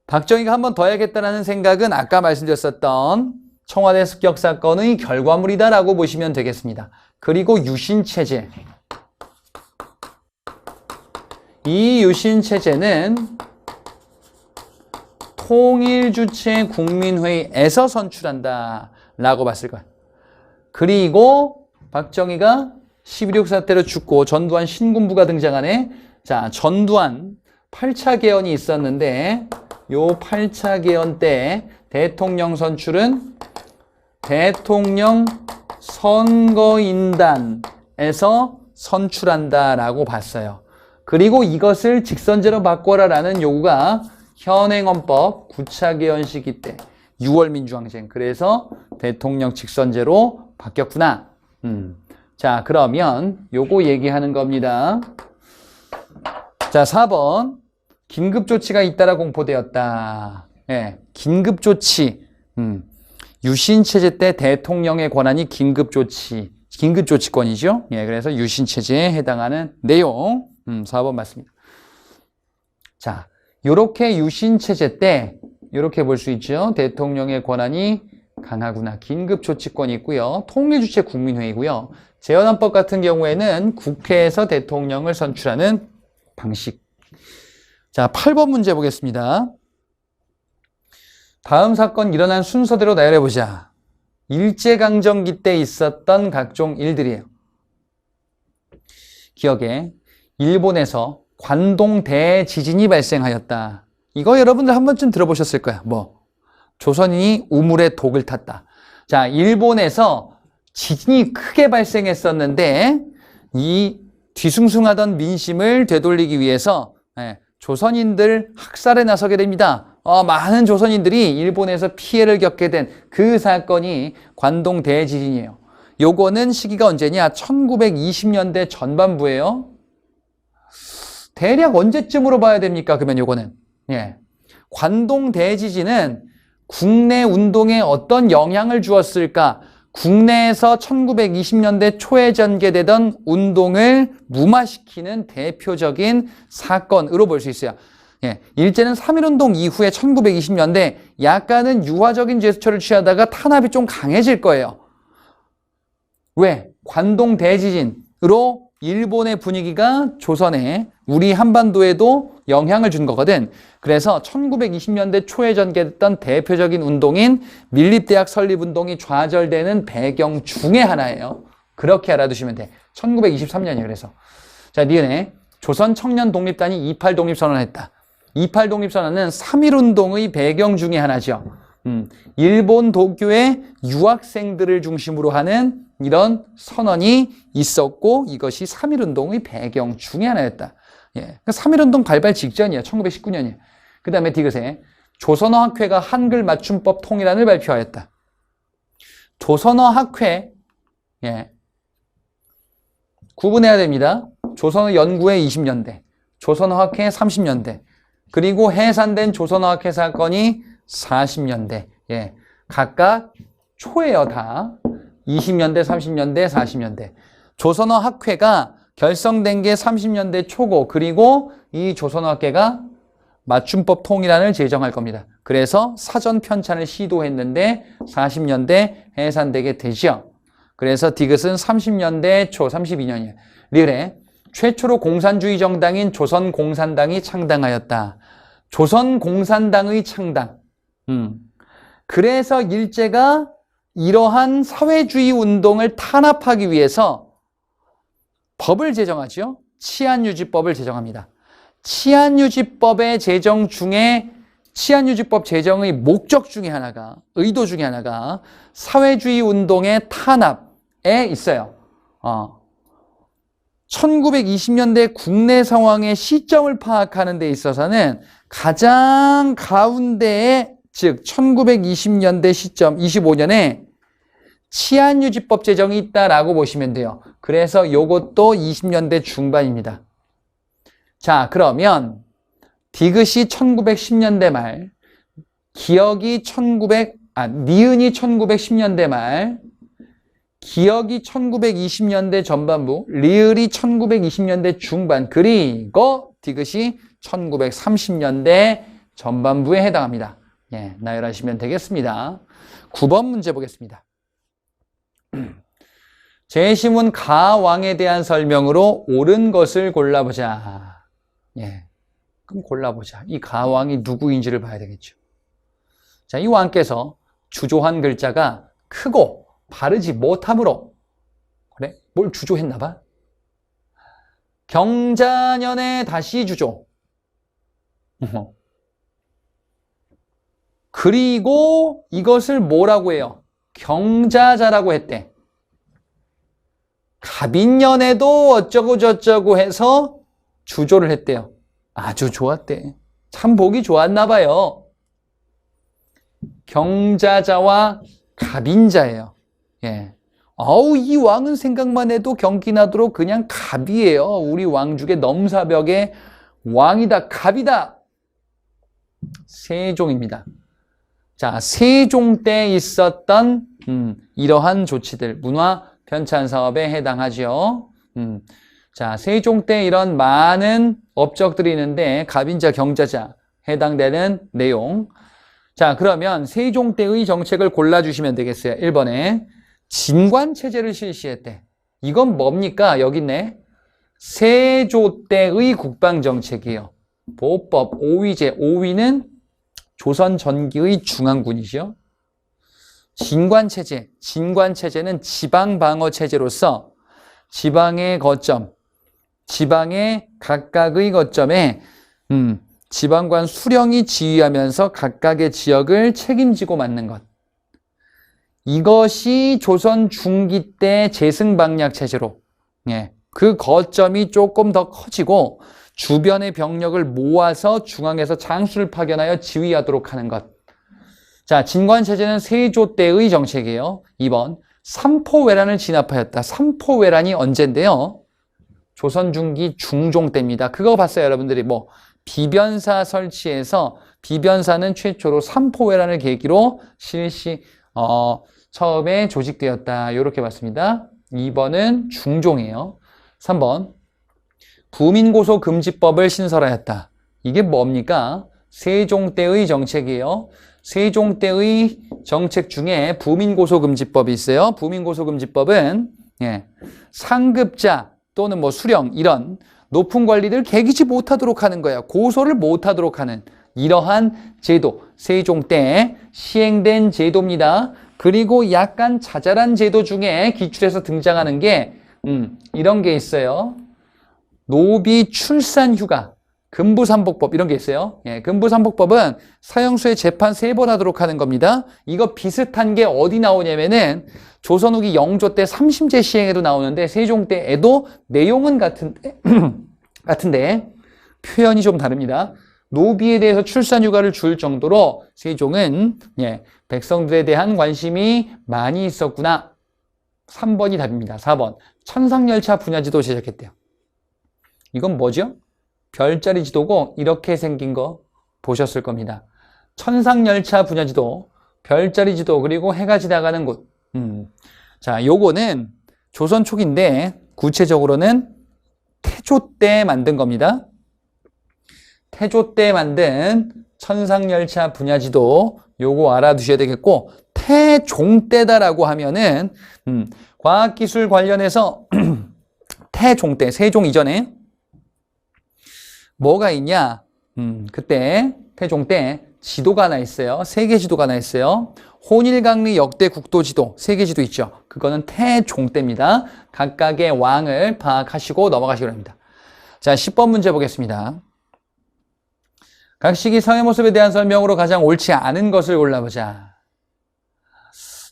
박정희가 한 번 더 해야겠다는 생각은 아까 말씀드렸었던 청와대 습격 사건의 결과물이다라고 보시면 되겠습니다. 그리고 유신체제. 이 유신체제는 통일주체 국민회의에서 선출한다 라고 봤을 거야. 그리고 박정희가 11.6 사태로 죽고 전두환 신군부가 등장하네. 자, 전두환 8차 개헌이 있었는데 요 8차 개헌 때 대통령 선출은 대통령 선거인단에서 선출한다라고 봤어요. 그리고 이것을 직선제로 바꿔라라는 요구가 현행헌법 9차 개헌 시기 때 6월 민주항쟁. 그래서 대통령 직선제로 바뀌었구나. 자, 그러면 요거 얘기하는 겁니다. 자, 4번. 긴급조치가 잇따라 공포되었다. 예, 긴급조치. 유신체제 때 대통령의 권한이 긴급조치권이죠. 예, 그래서 유신체제에 해당하는 내용. 4번 맞습니다. 자, 요렇게 유신체제 때 이렇게 볼 수 있죠. 대통령의 권한이 강하구나. 긴급조치권이 있고요. 통일주체 국민회의고요. 재헌헌법 같은 경우에는 국회에서 대통령을 선출하는 방식. 자, 8번 문제 보겠습니다. 다음 사건 일어난 순서대로 나열해보자. 일제강점기 때 있었던 각종 일들이에요. 기억에 일본에서 관동 대지진이 발생하였다. 이거 여러분들 한 번쯤 들어보셨을 거야. 조선인이 우물에 독을 탔다. 자, 일본에서 지진이 크게 발생했었는데 이 뒤숭숭하던 민심을 되돌리기 위해서 조선인들 학살에 나서게 됩니다. 많은 조선인들이 일본에서 피해를 겪게 된 그 사건이 관동 대지진이에요. 요거는 시기가 언제냐? 1920년대 전반부예요. 대략 언제쯤으로 봐야 됩니까? 그러면 요거는. 관동 대지진은 국내 운동에 어떤 영향을 주었을까? 국내에서 1920년대 초에 전개되던 운동을 무마시키는 대표적인 사건으로 볼 수 있어요. 일제는 3.1운동 이후에 1920년대 약간은 유화적인 제스처를 취하다가 탄압이 좀 강해질 거예요. 왜? 관동 대지진으로 일본의 분위기가 조선에 우리 한반도에도 영향을 준 거거든. 그래서 1920년대 초에 전개됐던 대표적인 운동인 밀립대학 설립운동이 좌절되는 배경 중에 하나예요. 그렇게 알아두시면 돼. 1923년이에요. 그래서 자, 니은에 조선 청년 독립단이 28 독립선언을 했다. 28 독립선언은 3.1운동의 배경 중에 하나죠. 일본 도쿄의 유학생들을 중심으로 하는 이런 선언이 있었고 이것이 3.1운동의 배경 중에 하나였다. 3.1운동 발발 직전이야. 1919년이야. 그 다음에 디귿에 조선어학회가 한글 맞춤법 통일안을 발표하였다. 조선어학회 구분해야 됩니다. 조선어 연구회 20년대, 조선어학회 30년대, 그리고 해산된 조선어학회 사건이 40년대. 각각 초예요, 다. 20년대, 30년대, 40년대. 조선어학회가 결성된 게 30년대 초고, 그리고 이 조선어학회가 맞춤법 통일안을 제정할 겁니다. 그래서 사전 편찬을 시도했는데 40년대 해산되게 되죠. 그래서 디귿은 30년대 초, 32년이에요. 리을에 최초로 공산주의 정당인 조선공산당이 창당하였다. 조선공산당의 창당. 그래서 일제가 이러한 사회주의 운동을 탄압하기 위해서 법을 제정하죠. 치안유지법을 제정합니다. 치안유지법의 제정 중에 치안유지법 제정의 목적 중에 하나가, 의도 중에 하나가 사회주의 운동의 탄압에 있어요. 1920년대 국내 상황의 시점을 파악하는 데 있어서는 가장 가운데에, 즉 1920년대 시점 25년에 치안유지법 제정이 있다라고 보시면 돼요. 그래서 요것도 20년대 중반입니다. 자, 그러면 디귿이 1910년대 말, 니은이 1910년대 말, 기억이 1920년대 전반부, 리을이 1920년대 중반, 그리고 디귿이 1930년대 전반부에 해당합니다. 나열하시면 되겠습니다. 9번 문제 보겠습니다. 제시문 가왕에 대한 설명으로 옳은 것을 골라보자. 그럼 골라보자. 이 가왕이 누구인지를 봐야 되겠죠. 자, 이 왕께서 주조한 글자가 크고 바르지 못함으로, 그래? 뭘 주조했나 봐? 경자년에 다시 주조. 그리고 이것을 뭐라고 해요? 경자자라고 했대. 갑인년에도 어쩌고 저쩌고 해서 주조를 했대요. 아주 좋았대. 참 보기 좋았나 봐요. 경자자와 갑인자예요. 이 왕은 생각만 해도 경기나도록 그냥 갑이에요. 우리 왕족의 넘사벽의 왕이다, 갑이다. 세종입니다. 자, 세종 때 있었던 이러한 조치들, 문화 편찬 사업에 해당하죠. 자, 세종 때 이런 많은 업적들이 있는데 갑인자, 경자자 해당되는 내용. 자, 그러면 세종 때의 정책을 골라주시면 되겠어요. 1번에 진관체제를 실시했대. 이건 뭡니까? 여기 있네. 세조 때의 국방정책이에요. 보호법 5위제. 5위는 조선 전기의 중앙군이죠. 진관체제. 진관체제는 지방방어체제로서 지방의 거점, 지방의 각각의 거점에 지방관 수령이 지휘하면서 각각의 지역을 책임지고 맡는 것. 이것이 조선 중기 때 제승방략 체제로, 예, 그 거점이 조금 더 커지고 주변의 병력을 모아서 중앙에서 장수를 파견하여 지휘하도록 하는 것. 자, 진관체제는 세조 때의 정책이에요. 2번, 삼포외란을 진압하였다. 삼포외란이 언젠데요? 조선 중기 중종 때입니다. 그거 봤어요, 여러분들이. 뭐 비변사 설치해서 비변사는 최초로 삼포외란을 계기로 처음에 조직되었다. 이렇게 봤습니다. 2번은 중종이에요. 3번, 부민고소금지법을 신설하였다. 이게 뭡니까? 세종 때의 정책이에요. 세종 때의 정책 중에 부민고소금지법이 있어요. 부민고소금지법은 상급자 또는 뭐 수령 이런 높은 관리들 계기치 못하도록 하는 거예요. 고소를 못하도록 하는 이러한 제도, 세종 때 시행된 제도입니다. 그리고 약간 자잘한 제도 중에 기출에서 등장하는 게 이런 게 있어요. 노비 출산휴가, 금부삼복법 이런 게 있어요. 예, 금부삼복법은 사형수의 재판 3번 하도록 하는 겁니다. 이거 비슷한 게 어디 나오냐면은 조선 후기 영조 때 삼심제 시행에도 나오는데 세종 때에도 내용은 같은데 표현이 좀 다릅니다. 노비에 대해서 출산휴가를 줄 정도로 세종은 백성들에 대한 관심이 많이 있었구나. 3번이 답입니다. 4번, 천상열차 분야지도 제작했대요. 이건 뭐죠? 별자리 지도고 이렇게 생긴 거 보셨을 겁니다. 천상열차 분야지도, 별자리 지도, 그리고 해가 지나가는 곳. 자, 요거는 조선 초기인데 구체적으로는 태조 때 만든 겁니다. 태조 때 만든 천상열차 분야지도 요거 알아두셔야 되겠고, 태종 때다라고 하면은 과학기술 관련해서 태종 때, 세종 이전에 뭐가 있냐? 그때 태종 때 지도가 하나 있어요. 세계 지도가 하나 있어요. 혼일강리 역대 국도 지도, 세계 지도 있죠. 그거는 태종 때입니다. 각각의 왕을 파악하시고 넘어가시기 바랍니다. 자, 10번 문제 보겠습니다. 각 시기 사회 모습에 대한 설명으로 가장 옳지 않은 것을 골라보자.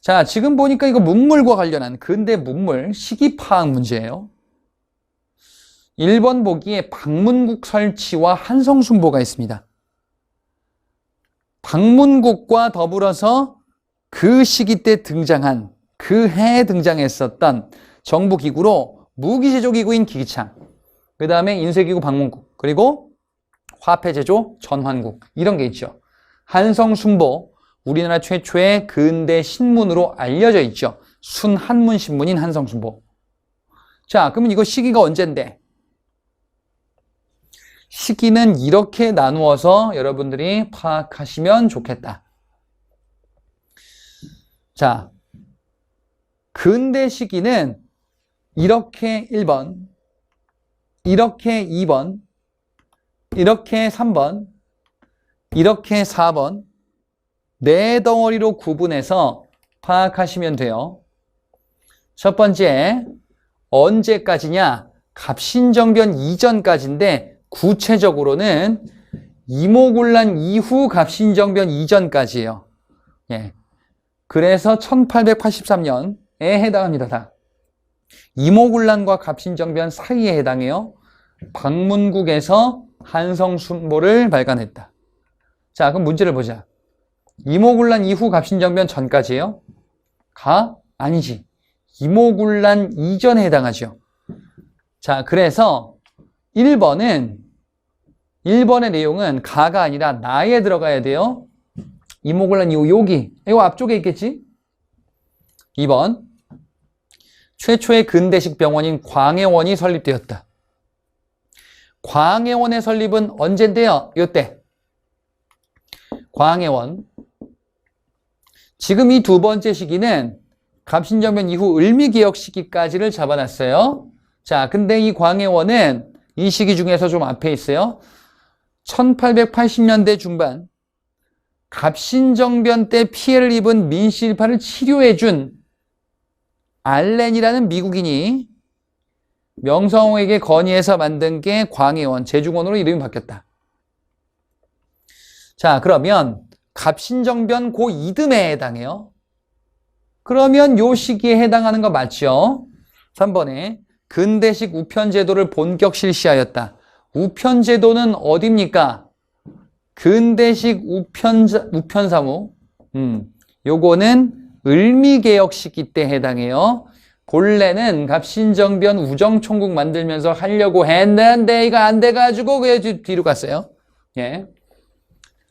자, 지금 보니까 이거 문물과 관련한 근대 문물 시기 파악 문제예요. 1번 보기에 방문국 설치와 한성순보가 있습니다. 방문국과 더불어서 그 시기 때 등장한, 그 해에 등장했었던 정부기구로 무기제조기구인 기기창, 그 다음에 인쇄기구 방문국, 그리고 화폐제조 전환국, 이런 게 있죠. 한성순보, 우리나라 최초의 근대 신문으로 알려져 있죠. 순한문 신문인 한성순보. 자, 그러면 이거 시기가 언젠데? 시기는 이렇게 나누어서 여러분들이 파악하시면 좋겠다. 자, 근대 시기는 이렇게 1번, 이렇게 2번, 이렇게 3번, 이렇게 4번, 네 덩어리로 구분해서 파악하시면 돼요. 첫 번째, 언제까지냐? 갑신정변 이전까지인데 구체적으로는 이모군란 이후 갑신정변 이전까지예요. 예. 그래서 1883년에 해당합니다. 다. 이모군란과 갑신정변 사이에 해당해요. 방문국에서 한성순보를 발간했다. 자, 그럼 문제를 보자. 이모군란 이후 갑신정변 전까지예요? 아니지. 이모군란 이전에 해당하죠. 자, 그래서 1번의 내용은 가가 아니라 나에 들어가야 돼요. 이모군란 이후 여기, 이거 앞쪽에 있겠지? 2번, 최초의 근대식 병원인 광해원이 설립되었다. 광해원의 설립은 언젠데요? 요때. 광해원. 지금 이 두 번째 시기는 갑신정변 이후 을미개혁 시기까지를 잡아놨어요. 자, 근데 이 광해원은 이 시기 중에서 좀 앞에 있어요. 1880년대 중반 갑신정변 때 피해를 입은 민씨1파를 치료해준 알렌이라는 미국인이 명성황후에게 건의해서 만든 게 광해원, 제중원으로 이름이 바뀌었다. 자, 그러면 갑신정변 고 이듬해에 해당해요. 그러면 요 시기에 해당하는 거 맞죠? 3번에 근대식 우편제도를 본격 실시하였다. 우편제도는 어디입니까? 근대식 우편사무. 요거는 을미개혁 시기 때 해당해요. 본래는 갑신정변 우정총국 만들면서 하려고 했는데 이거 안 돼가지고 왜 뒤로 갔어요? 예.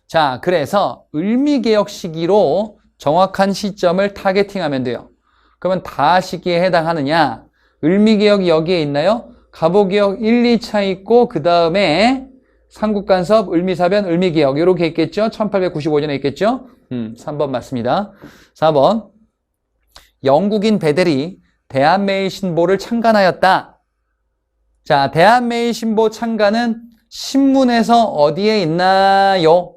자, 그래서 을미개혁 시기로 정확한 시점을 타겟팅하면 돼요. 그러면 다 시기에 해당하느냐? 을미개혁이 여기에 있나요? 갑오개혁 1, 2차 있고 그 다음에 삼국간섭, 을미사변, 을미개혁 이렇게 있겠죠? 1895년에 있겠죠? 3번 맞습니다. 4번 영국인 베델이 대한매일신보를 창간하였다. 자, 대한매일신보 창간은 신문에서 어디에 있나요?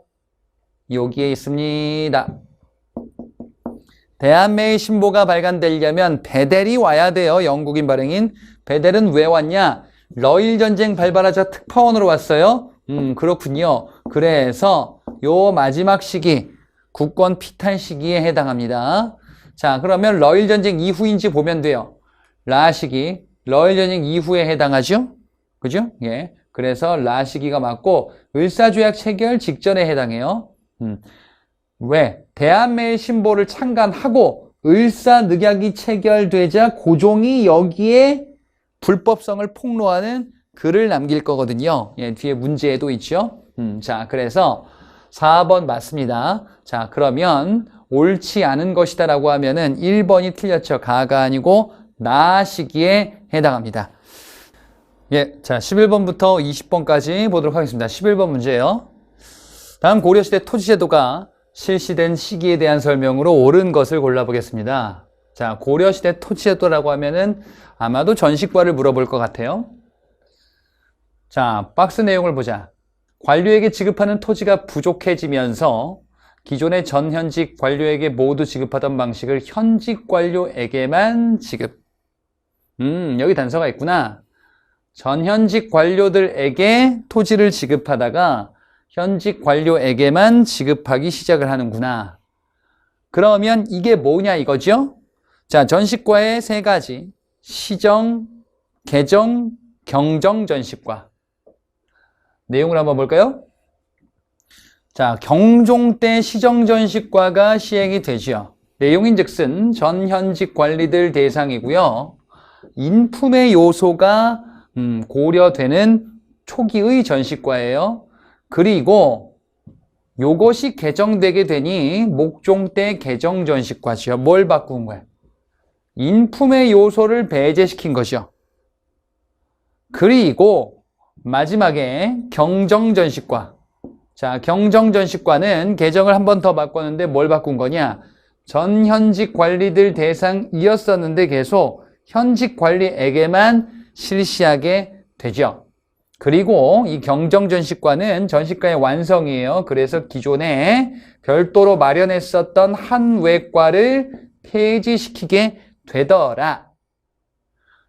여기에 있습니다. 대한매일신보가 발간되려면 베델이 와야 돼요. 영국인 발행인. 베델은 왜 왔냐? 러일전쟁 발발하자 특파원으로 왔어요. 그렇군요. 그래서 요 마지막 시기, 국권 피탈 시기에 해당합니다. 자, 그러면 러일전쟁 이후인지 보면 돼요. 라 시기, 러일전쟁 이후에 해당하죠? 그죠? 예. 그래서 라 시기가 맞고, 을사조약 체결 직전에 해당해요. 왜? 대한매일신보를 창간하고 을사늑약이 체결되자 고종이 여기에 불법성을 폭로하는 글을 남길 거거든요. 예, 뒤에 문제에도 있죠. 자, 그래서 4번 맞습니다. 자, 그러면 옳지 않은 것이다 라고 하면은 1번이 틀렸죠. 가가 아니고 나 시기에 해당합니다. 예, 자, 11번부터 20번까지 보도록 하겠습니다. 11번 문제예요. 다음 고려시대 토지제도가 실시된 시기에 대한 설명으로 옳은 것을 골라보겠습니다. 자, 고려시대 토지제도라고 하면은 아마도 전식과를 물어볼 것 같아요. 자, 박스 내용을 보자. 관료에게 지급하는 토지가 부족해지면서 기존의 전현직 관료에게 모두 지급하던 방식을 현직 관료에게만 지급. 여기 단서가 있구나. 전현직 관료들에게 토지를 지급하다가 현직 관료에게만 지급하기 시작을 하는구나. 그러면 이게 뭐냐 이거죠? 자, 전식과의 세 가지. 시정, 개정, 경정 전식과. 내용을 한번 볼까요? 자, 경종 때 시정 전식과가 시행이 되죠. 내용인즉슨 전현직 관리들 대상이고요. 인품의 요소가 고려되는 초기의 전식과예요. 그리고 요것이 개정되게 되니 목종 때 개정 전식과죠. 뭘 바꾼 거야? 인품의 요소를 배제시킨 거죠. 그리고 마지막에 경정 전식과. 자, 경정 전식과는 개정을 한 번 더 바꿨는데 뭘 바꾼 거냐? 전현직 관리들 대상이었었는데 계속 현직 관리에게만 실시하게 되죠. 그리고 이 경정전식과는 전식과의 완성이에요. 그래서 기존에 별도로 마련했었던 한 외과를 폐지시키게 되더라.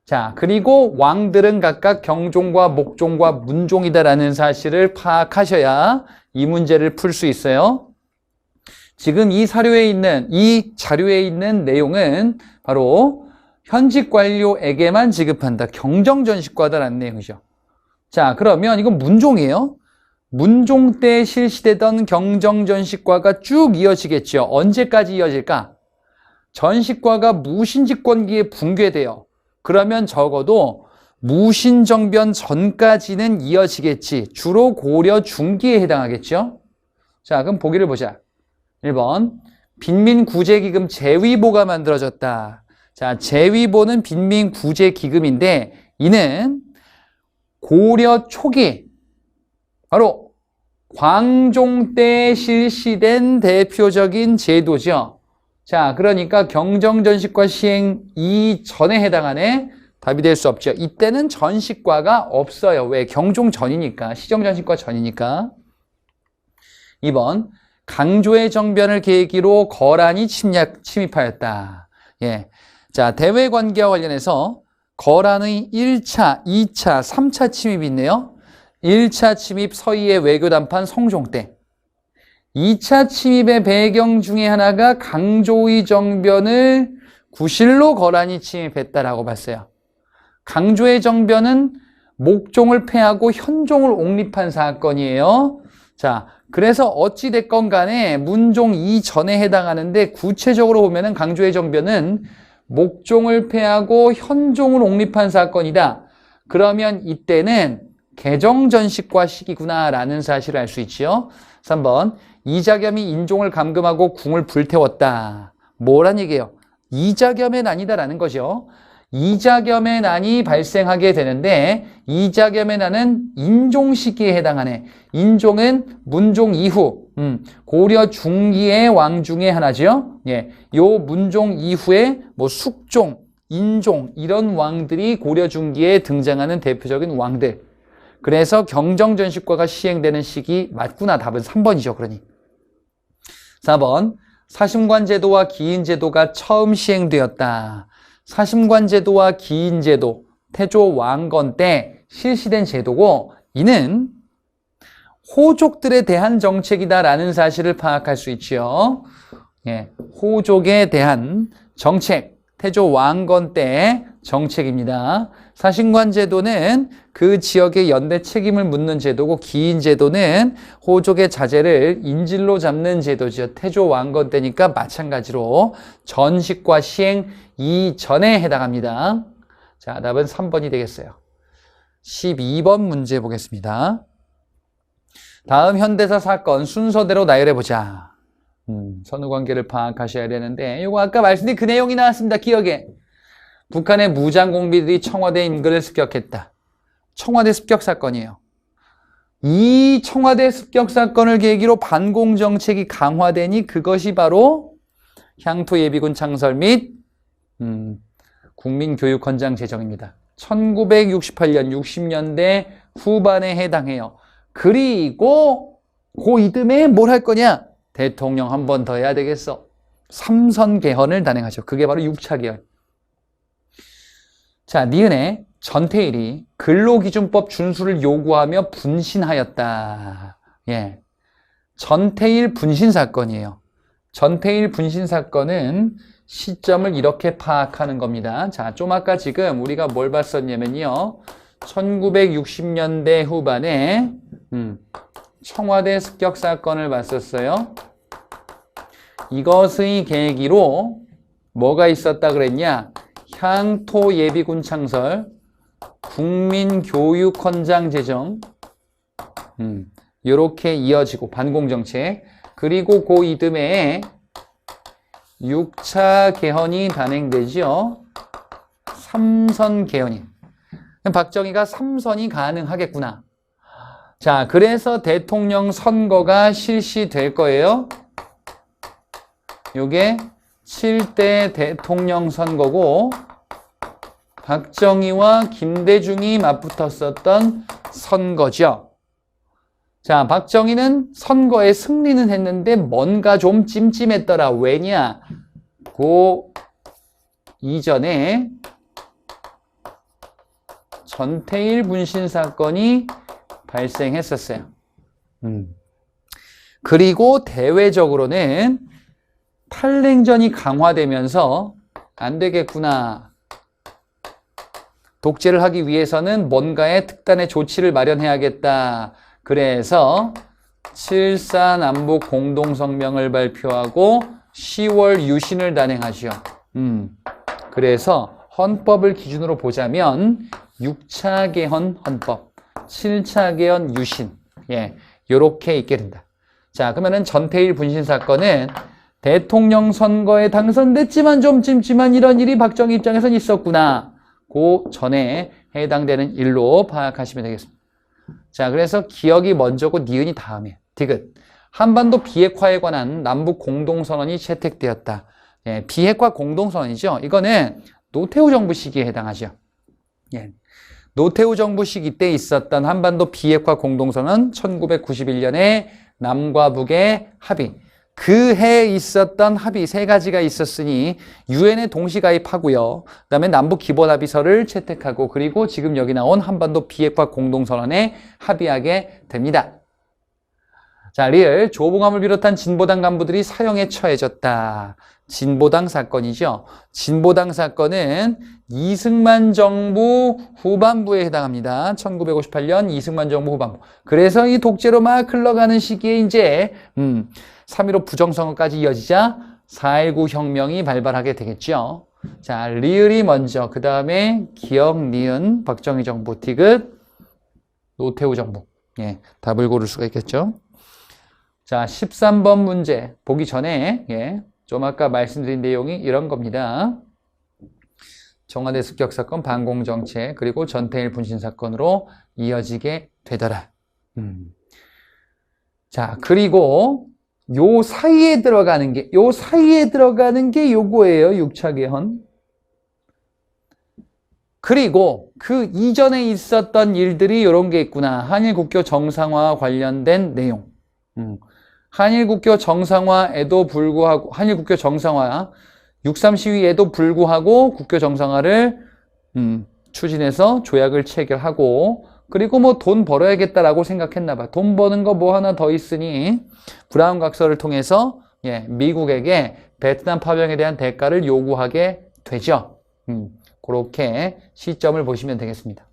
자, 그리고 왕들은 각각 경종과 목종과 문종이다라는 사실을 파악하셔야 이 문제를 풀 수 있어요. 지금 이 자료에 있는 내용은 바로 현직 관료에게만 지급한다. 경정전식과다라는 내용이죠. 자, 그러면 이건 문종이에요. 문종 때 실시되던 경정전식과가 쭉 이어지겠죠. 언제까지 이어질까? 전식과가 무신집권기에 붕괴돼요. 그러면 적어도 무신정변 전까지는 이어지겠지. 주로 고려 중기에 해당하겠죠. 자, 그럼 보기를 보자. 1번 빈민구제기금 재위보가 만들어졌다. 자, 재위보는 빈민구제기금인데 이는 고려 초기 바로 광종 때 실시된 대표적인 제도죠. 자, 그러니까 경정전식과 시행 이전에 해당하네. 답이 될 수 없죠. 이때는 전식과가 없어요. 왜? 경종 전이니까. 시정전식과 전이니까. 2번 강조의 정변을 계기로 거란이 침입하였다. 예. 자, 대외관계와 관련해서 거란의 1차, 2차, 3차 침입이 있네요. 1차 침입 서희의 외교단판 성종 때. 2차 침입의 배경 중에 하나가 강조의 정변을 구실로 거란이 침입했다라고 봤어요. 강조의 정변은 목종을 패하고 현종을 옹립한 사건이에요. 자, 그래서 어찌됐건 간에 문종 이전에 해당하는데 구체적으로 보면은 강조의 정변은 목종을 패하고 현종을 옹립한 사건이다. 그러면 이때는 개정전식과 시기구나라는 사실을 알 수 있지요. 3번 이자겸이 인종을 감금하고 궁을 불태웠다. 뭐란 얘기예요? 이자겸의 난이다라는 거죠. 이자겸의 난이 발생하게 되는데 이자겸의 난은 인종 시기에 해당하네. 인종은 문종 이후 고려 중기의 왕 중에 하나죠. 예, 요 문종 이후에 뭐 숙종, 인종 이런 왕들이 고려 중기에 등장하는 대표적인 왕들. 그래서 경정전식과가 시행되는 시기 맞구나. 답은 3번이죠. 그러니 4번 사심관제도와 기인제도가 처음 시행되었다. 사심관제도와 기인제도 태조 왕건 때 실시된 제도고 이는 호족들에 대한 정책이다라는 사실을 파악할 수 있죠. 예, 호족에 대한 정책, 태조 왕건 때 정책입니다. 사심관제도는 그 지역의 연대 책임을 묻는 제도고 기인제도는 호족의 자제를 인질로 잡는 제도죠. 태조 왕건 때니까 마찬가지로 전식과 시행 이전에 해당합니다. 자, 답은 3번이 되겠어요. 12번 문제 보겠습니다. 다음 현대사 사건 순서대로 나열해보자. 선후관계를 파악하셔야 되는데 이거 아까 말씀드린 그 내용이 나왔습니다. 기억에. 북한의 무장공비들이 청와대 인근을 습격했다. 청와대 습격 사건이에요. 이 청와대 습격 사건을 계기로 반공정책이 강화되니 그것이 바로 향토예비군 창설 및 국민교육헌장 제정입니다. 1968년 60년대 후반에 해당해요. 그리고 그 이듬해 뭘 할 거냐? 대통령 한 번 더 해야 되겠어. 3선 개헌을 단행하죠. 그게 바로 6차 개헌. 자, 니은에 전태일이 근로기준법 준수를 요구하며 분신하였다. 예, 전태일 분신 사건이에요. 전태일 분신 사건은 시점을 이렇게 파악하는 겁니다. 자, 좀 아까 지금 우리가 뭘 봤었냐면요. 1960년대 후반에 청와대 습격 사건을 봤었어요. 이것의 계기로 뭐가 있었다 그랬냐? 향토 예비군 창설, 국민교육헌장 제정, 이렇게 이어지고 반공정책, 그리고 그 이듬해에 6차 개헌이 단행되죠. 3선 개헌이. 박정희가 3선이 가능하겠구나. 자, 그래서 대통령 선거가 실시될 거예요. 요게 7대 대통령 선거고 박정희와 김대중이 맞붙었었던 선거죠. 자, 박정희는 선거에 승리는 했는데 뭔가 좀 찜찜했더라. 왜냐? 그 이전에 전태일 분신 사건이 발생했었어요. 그리고 대외적으로는 팔냉전이 강화되면서 안 되겠구나. 독재를 하기 위해서는 뭔가의 특단의 조치를 마련해야겠다. 그래서 7.4 남북 공동성명을 발표하고 10월 유신을 단행하죠. 그래서 헌법을 기준으로 보자면 6차 개헌 헌법, 7차 개헌 유신, 예, 요렇게 있게 된다. 자, 그러면은 전태일 분신 사건은 대통령 선거에 당선됐지만 좀 찜찜한 이런 일이 박정희 입장에선 있었구나. 그 전에 해당되는 일로 파악하시면 되겠습니다. 자, 그래서 기역이 먼저고 니은이 다음에 디귿. 한반도 비핵화에 관한 남북 공동선언이 채택되었다. 예, 비핵화 공동선언이죠. 이거는 노태우 정부 시기에 해당하죠. 예. 노태우 정부 시기 때 있었던 한반도 비핵화 공동선언 1991년에 남과 북의 합의. 그 해에 있었던 합의 세 가지가 있었으니 유엔에 동시 가입하고요. 그다음에 남북 기본 합의서를 채택하고 그리고 지금 여기 나온 한반도 비핵화 공동선언에 합의하게 됩니다. 자, 리을 조봉암을 비롯한 진보당 간부들이 사형에 처해졌다. 진보당 사건이죠. 진보당 사건은 이승만 정부 후반부에 해당합니다. 1958년 이승만 정부 후반부. 그래서 이 독재로 막 흘러가는 시기에 이제 3.15 부정선거까지 이어지자 4.19 혈명이 발발하게 되겠죠. 자, 리을이 먼저, 그 다음에 기역, 니은, 박정희 정부, 디귿, 노태우 정부. 예, 답을 고를 수가 있겠죠. 자, 13번 문제 보기 전에 좀 아까 말씀드린 내용이 이런 겁니다. 청와대 습격 사건, 반공정책, 그리고 전태일 분신 사건으로 이어지게 되더라. 자, 그리고 요 사이에 들어가는 게 요거예요. 6차 개헌. 그리고 그 이전에 있었던 일들이 이런 게 있구나. 한일 국교 정상화와 관련된 내용. 한일 국교 정상화에도 불구하고, 한일 국교 정상화, 6.3 시위에도 불구하고 국교 정상화를 추진해서 조약을 체결하고, 그리고 뭐 돈 벌어야겠다라고 생각했나 봐. 돈 버는 거 뭐 하나 더 있으니 브라운 각서를 통해서 미국에게 베트남 파병에 대한 대가를 요구하게 되죠. 그렇게 시점을 보시면 되겠습니다.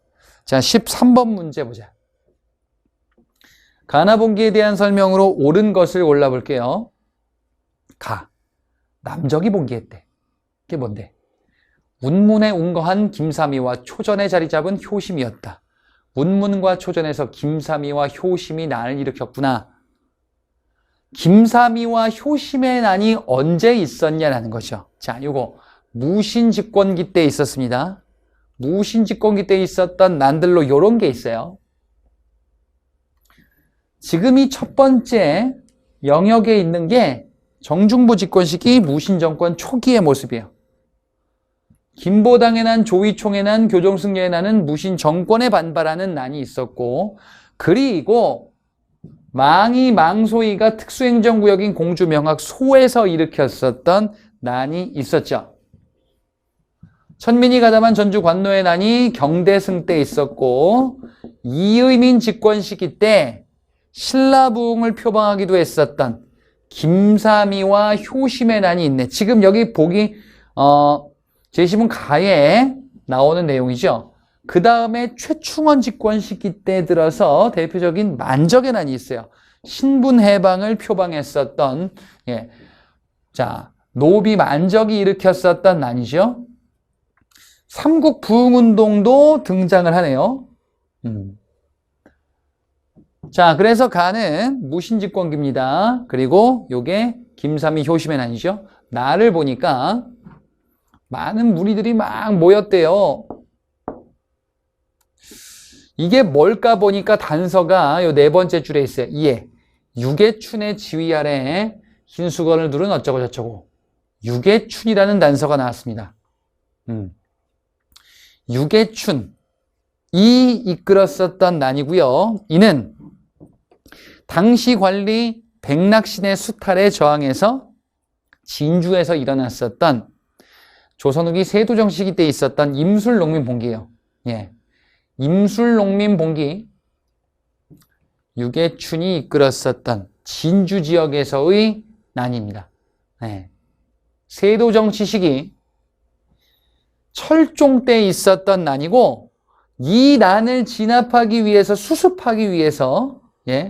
자, 13번 문제 보자. 가나봉기에 대한 설명으로 옳은 것을 골라볼게요. 남적이 봉기했대. 그게 뭔데? 운문에 운거한 김삼이와 효전에 자리 잡은 효심이었다. 운문과 초전에서 김삼이와 효심이 난을 일으켰구나. 김삼이와 효심의 난이 언제 있었냐라는 거죠. 자, 요거 무신집권기 때 있었습니다. 무신집권기 때 있었던 난들로 요런 게 있어요. 지금 이 첫 번째 영역에 있는 게 정중부 집권 시기 무신정권 초기의 모습이에요. 김보당의 난, 조이총의 난, 교종승려의 난은 무신정권에 반발하는 난이 있었고, 그리고 망소이가 특수행정구역인 공주명학 소에서 일으켰었던 난이 있었죠. 천민이 가담한 전주 관노의 난이 경대승 때 있었고, 이의민 집권 시기 때 신라부흥을 표방하기도 했었던 김삼이와 효심의 난이 있네. 지금 여기 보기 제10은 가에 나오는 내용이죠. 그 다음에 최충원 집권 시기 때 들어서 대표적인 만적의 난이 있어요. 신분해방을 표방했었던 자, 노비 만적이 일으켰었던 난이죠. 삼국 부흥운동도 등장을 하네요. 자, 그래서 가는 무신집권기입니다. 그리고 요게 김삼이 효심의 난이죠. 나를 보니까 많은 무리들이 막 모였대요. 이게 뭘까 보니까 단서가 요 네 번째 줄에 있어요. 이에 유계춘의 지휘 아래 흰수건을 두른 어쩌고 저쩌고. 유계춘이라는 단서가 나왔습니다. 유계춘 이 이끌었었던 난이고요. 이는 당시 관리 백낙신의 수탈에 저항해서 진주에서 일어났었던 조선 후기 세도정 시기 때 있었던 임술농민봉기예요. 임술농민봉기 유계춘이 이끌었었던 진주 지역에서의 난입니다. 세도정치 시기 철종 때 있었던 난이고, 이 난을 진압하기 위해서 수습하기 위해서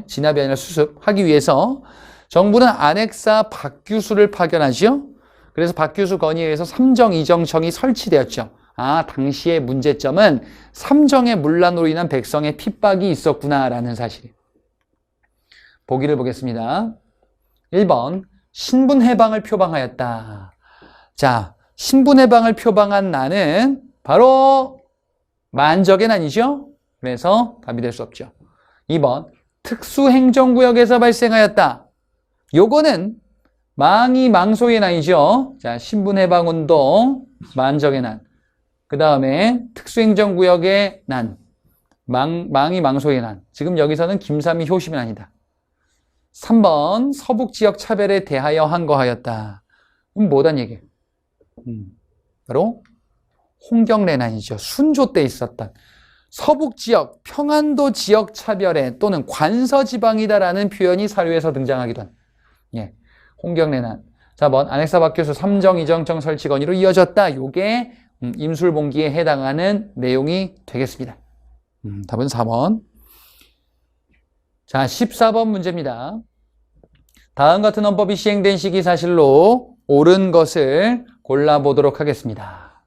진압이 아니라 수습하기 위해서 정부는 안핵사 박규수를 파견하죠. 그래서 박규수 건의에 의해서 삼정이정청이 설치되었죠. 당시의 문제점은 삼정의 문란으로 인한 백성의 핍박이 있었구나라는 사실이에요. 보기를 보겠습니다. 1번 신분해방을 표방하였다. 자, 신분해방을 표방한 난은 바로 만적의 난이죠. 그래서 답이 될 수 없죠. 2번 특수행정구역에서 발생하였다. 요거는 망이 망소의 난이죠. 자, 신분해방운동, 만적의 난. 그 다음에 특수행정구역의 난, 망이 망소의 난. 지금 여기서는 김삼이 효심의 난이다. 3번 서북지역 차별에 대하여 항거하였다. 뭐단 얘기예요? 바로 홍경래난이죠. 순조 때 있었던 서북지역, 평안도 지역 차별에 또는 관서지방이다라는 표현이 사료에서 등장하기도 한 홍경래난. 4번 안핵사 박교수 3정 이정청 설치 건의로 이어졌다. 요게 임술봉기에 해당하는 내용이 되겠습니다. 답은 4번. 자, 14번 문제입니다. 다음 같은 헌법이 시행된 시기 사실로 옳은 것을 골라보도록 하겠습니다.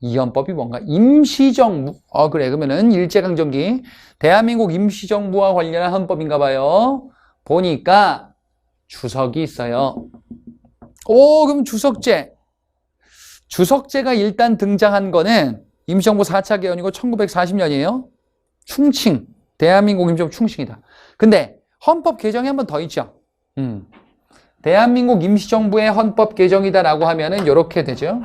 이 헌법이 뭔가? 임시정부. 그래. 그러면은 일제강점기 대한민국 임시정부와 관련한 헌법인가 봐요. 보니까 주석이 있어요. 그럼 주석제. 주석제가 일단 등장한 거는 임시정부 4차 개헌이고 1940년이에요. 충칭. 대한민국 임시정부 충칭이다. 근데 헌법 개정이 한 번 더 있죠. 대한민국 임시정부의 헌법 개정이다라고 하면은 이렇게 되죠.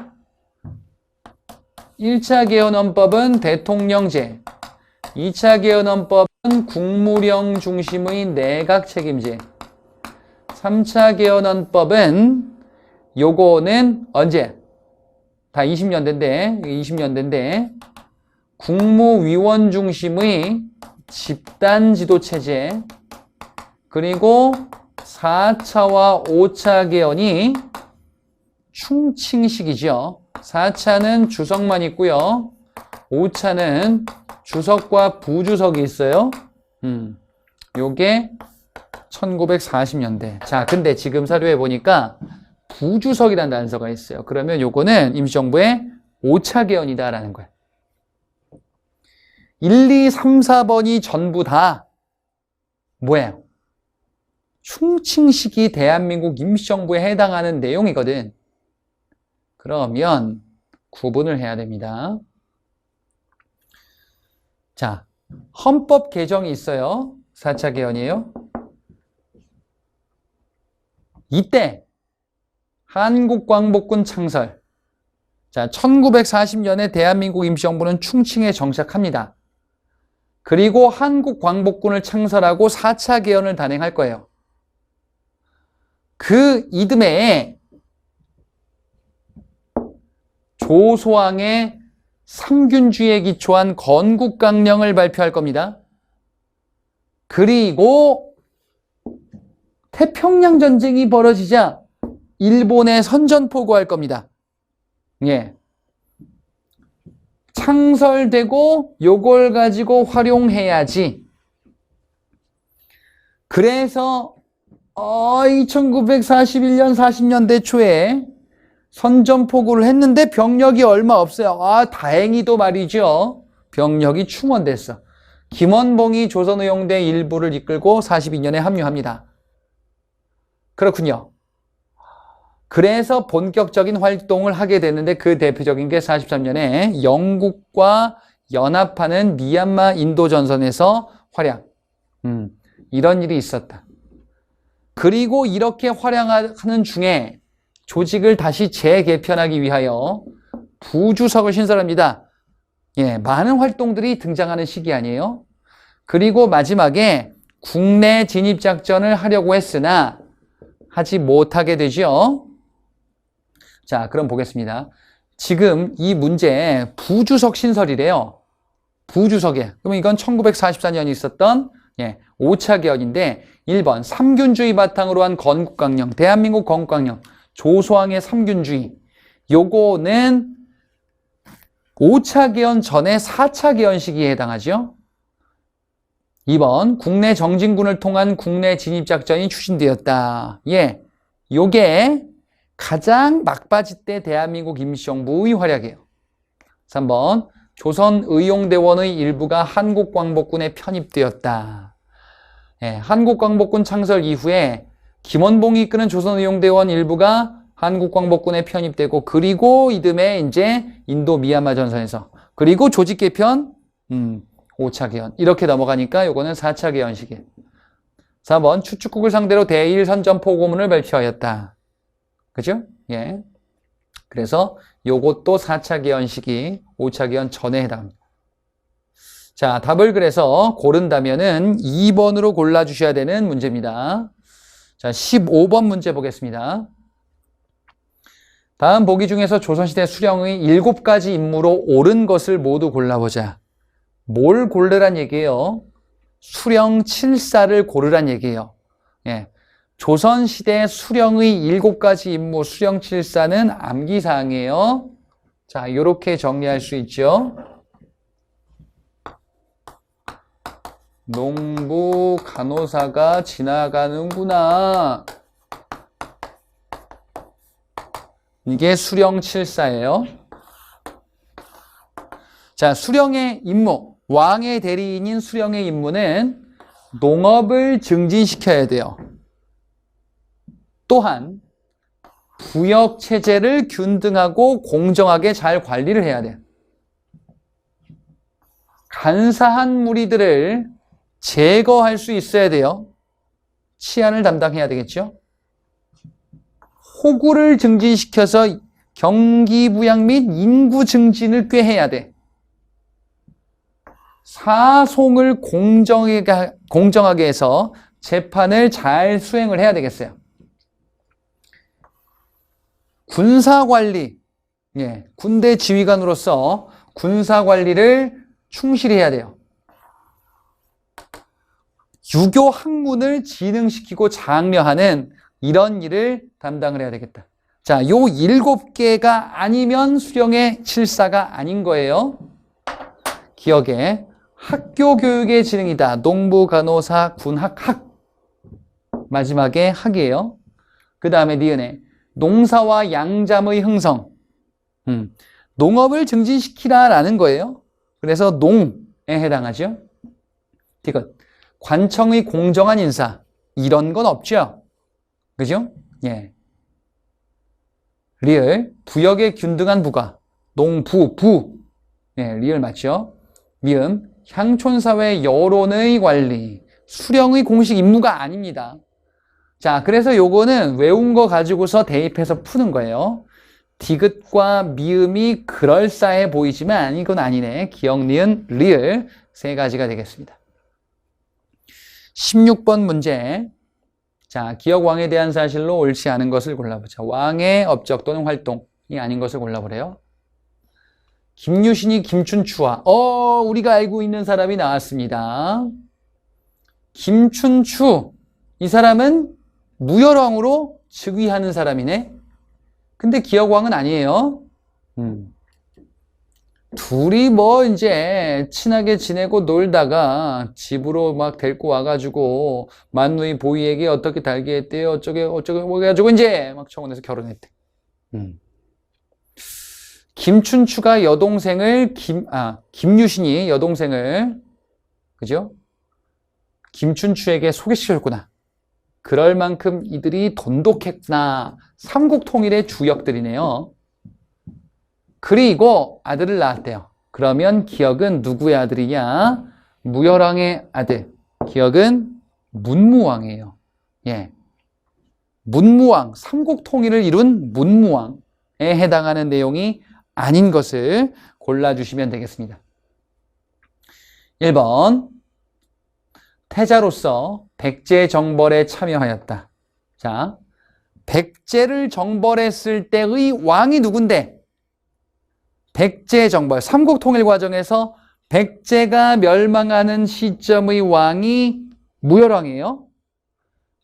1차 개헌헌법은 대통령제, 2차 개헌헌법은 국무령 중심의 내각 책임제, 3차 개헌헌법은 요거는 언제? 다 20년대인데 국무위원 중심의 집단지도체제, 그리고 4차와 5차 개헌이 충칭식이죠. 4차는 주석만 있고요. 5차는 주석과 부주석이 있어요. 요게 1940년대. 자, 근데 지금 사료에 보니까 부주석이라는 단서가 있어요. 그러면 요거는 임시정부의 5차 개헌이다라는 거예요. 1, 2, 3, 4번이 전부 다 뭐예요? 충칭식이 대한민국 임시정부에 해당하는 내용이거든. 그러면 구분을 해야 됩니다. 자, 헌법 개정이 있어요. 4차 개헌이에요. 이때 한국광복군 창설. 자, 1940년에 대한민국 임시정부는 충칭에 정착합니다. 그리고 한국광복군을 창설하고 4차 개헌을 단행할 거예요. 그 이듬해에 조소왕의 삼균주의에 기초한 건국강령을 발표할 겁니다. 그리고 태평양 전쟁이 벌어지자 일본에 선전포고할 겁니다. 창설되고 요걸 가지고 활용해야지. 그래서 1941년 40년대 초에 선전포고를 했는데 병력이 얼마 없어요. 다행히도 말이죠. 병력이 충원됐어. 김원봉이 조선의용대 일부를 이끌고 42년에 합류합니다. 그렇군요. 그래서 본격적인 활동을 하게 됐는데 그 대표적인 게 43년에 영국과 연합하는 미얀마 인도전선에서 활약. 이런 일이 있었다. 그리고 이렇게 활약하는 중에 조직을 다시 재개편하기 위하여 부주석을 신설합니다. 많은 활동들이 등장하는 시기 아니에요? 그리고 마지막에 국내 진입작전을 하려고 했으나 하지 못하게 되죠. 자, 그럼 보겠습니다. 지금 이 문제 부주석 신설이래요. 부주석에. 그러면 이건 1944년에 있었던 5차 개헌인데 1번 삼균주의 바탕으로 한 건국강령, 대한민국 건국강령, 조소왕의 삼균주의. 요거는 5차 개헌 전에 4차 개헌 시기에 해당하죠. 2번 국내 정진군을 통한 국내 진입작전이 추진되었다. 요게 가장 막바지 때 대한민국 임시정부의 활약이에요. 3번 조선의용대원의 일부가 한국광복군에 편입되었다. 한국광복군 창설 이후에 김원봉이 이끄는 조선의용대원 일부가 한국광복군에 편입되고 그리고 이듬해 이제 인도 미얀마 전선에서 그리고 조직 개편 5차 개헌. 이렇게 넘어가니까 요거는 4차 개헌식이에요. 4번 추축국을 상대로 대일 선전포고문을 발표하였다. 그죠? 예. 그래서 요것도 4차 개헌식이 5차 개헌 전에 해당합니다. 자, 답을 그래서 고른다면은 2번으로 골라주셔야 되는 문제입니다. 자, 15번 문제 보겠습니다. 다음 보기 중에서 조선시대 수령의 7가지 임무로 옳은 것을 모두 골라보자. 뭘 고르란 얘기예요? 수령 7사를 고르란 얘기예요. 예. 조선시대 수령의 7가지 임무 수령 7사는 암기사항이에요. 자, 이렇게 정리할 수 있죠. 농부, 간호사가 지나가는구나. 이게 수령 7사예요. 자, 수령의 임무, 왕의 대리인인 수령의 임무는 농업을 증진시켜야 돼요. 또한 부역 체제를 균등하고 공정하게 잘 관리를 해야 돼요. 간사한 무리들을 제거할 수 있어야 돼요. 치안을 담당해야 되겠죠. 호구를 증진시켜서 경기부양 및 인구 증진을 꾀해야 돼. 사송을 공정하게 해서 재판을 잘 수행을 해야 되겠어요. 군사관리, 예, 군대 지휘관으로서 군사관리를 충실히 해야 돼요. 유교 학문을 진흥시키고 장려하는 이런 일을 담당을 해야 되겠다. 자, 요 7개가 아니면 수령의 7사가 아닌 거예요. 기억에 학교 교육의 진흥이다. 농부, 간호사, 군학, 학. 마지막에 학이에요. 그 다음에 니은에 농사와 양잠의 형성. 농업을 증진시키라라는 거예요. 그래서 농에 해당하죠. 디귿. 관청의 공정한 인사. 이런 건 없죠. 그죠? 예. 리을. 부역의 균등한 부가. 농부, 부. 예, 리을 맞죠? 미음. 향촌사회 여론의 관리. 수령의 공식 임무가 아닙니다. 자, 그래서 요거는 외운 거 가지고서 대입해서 푸는 거예요. 디귿과 미음이 그럴싸해 보이지만 이건 아니네. 기억, 니은, 리을 세 가지가 되겠습니다. 16번 문제. 자, 기억왕에 대한 사실로 옳지 않은 것을 골라보자. 왕의 업적 또는 활동이 아닌 것을 골라보래요. 김유신이 김춘추와 우리가 알고 있는 사람이 나왔습니다. 김춘추, 이 사람은 무열왕으로 즉위하는 사람이네. 근데 기억왕은 아니에요. 둘이 뭐 이제 친하게 지내고 놀다가 집으로 막 데리고 와가지고 만누이 보이에게 어떻게 달게 했대요. 어쩌고 해가지고 이제 막 청원에서 결혼했대. 김춘추가 김유신이 여동생을, 그죠? 김춘추에게 소개시켜줬구나. 그럴 만큼 이들이 돈독했구나. 삼국통일의 주역들이네요. 그리고 아들을 낳았대요. 그러면 기억은 누구의 아들이냐? 무열왕의 아들. 기억은 문무왕이에요. 예. 문무왕, 삼국통일을 이룬 문무왕에 해당하는 내용이 아닌 것을 골라주시면 되겠습니다. 1번. 태자로서 백제 정벌에 참여하였다. 자, 백제를 정벌했을 때의 왕이 누군데? 백제 정벌, 삼국통일 과정에서 백제가 멸망하는 시점의 왕이 무열왕이에요.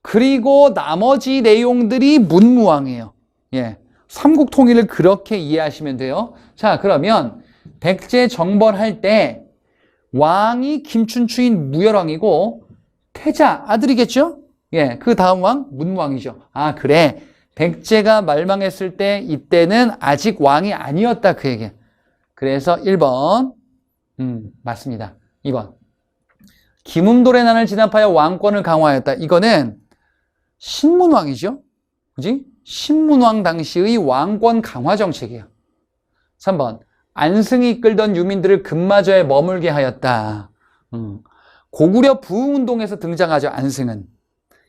그리고 나머지 내용들이 문무왕이에요. 예. 삼국통일을 그렇게 이해하시면 돼요. 자, 그러면 백제 정벌할 때 왕이 김춘추인 무열왕이고 태자 아들이겠죠? 예, 그 다음 왕 문무왕이죠. 아, 그래. 백제가 멸망했을 때 이때는 아직 왕이 아니었다 그 얘기야. 그래서 1번 맞습니다. 2번. 김음돌의 난을 진압하여 왕권을 강화하였다. 이거는 신문왕이죠. 그지? 신문왕 당시의 왕권 강화 정책이에요. 3번. 안승이 이끌던 유민들을 금마저에 머물게 하였다. 고구려 부흥운동에서 등장하죠. 안승은.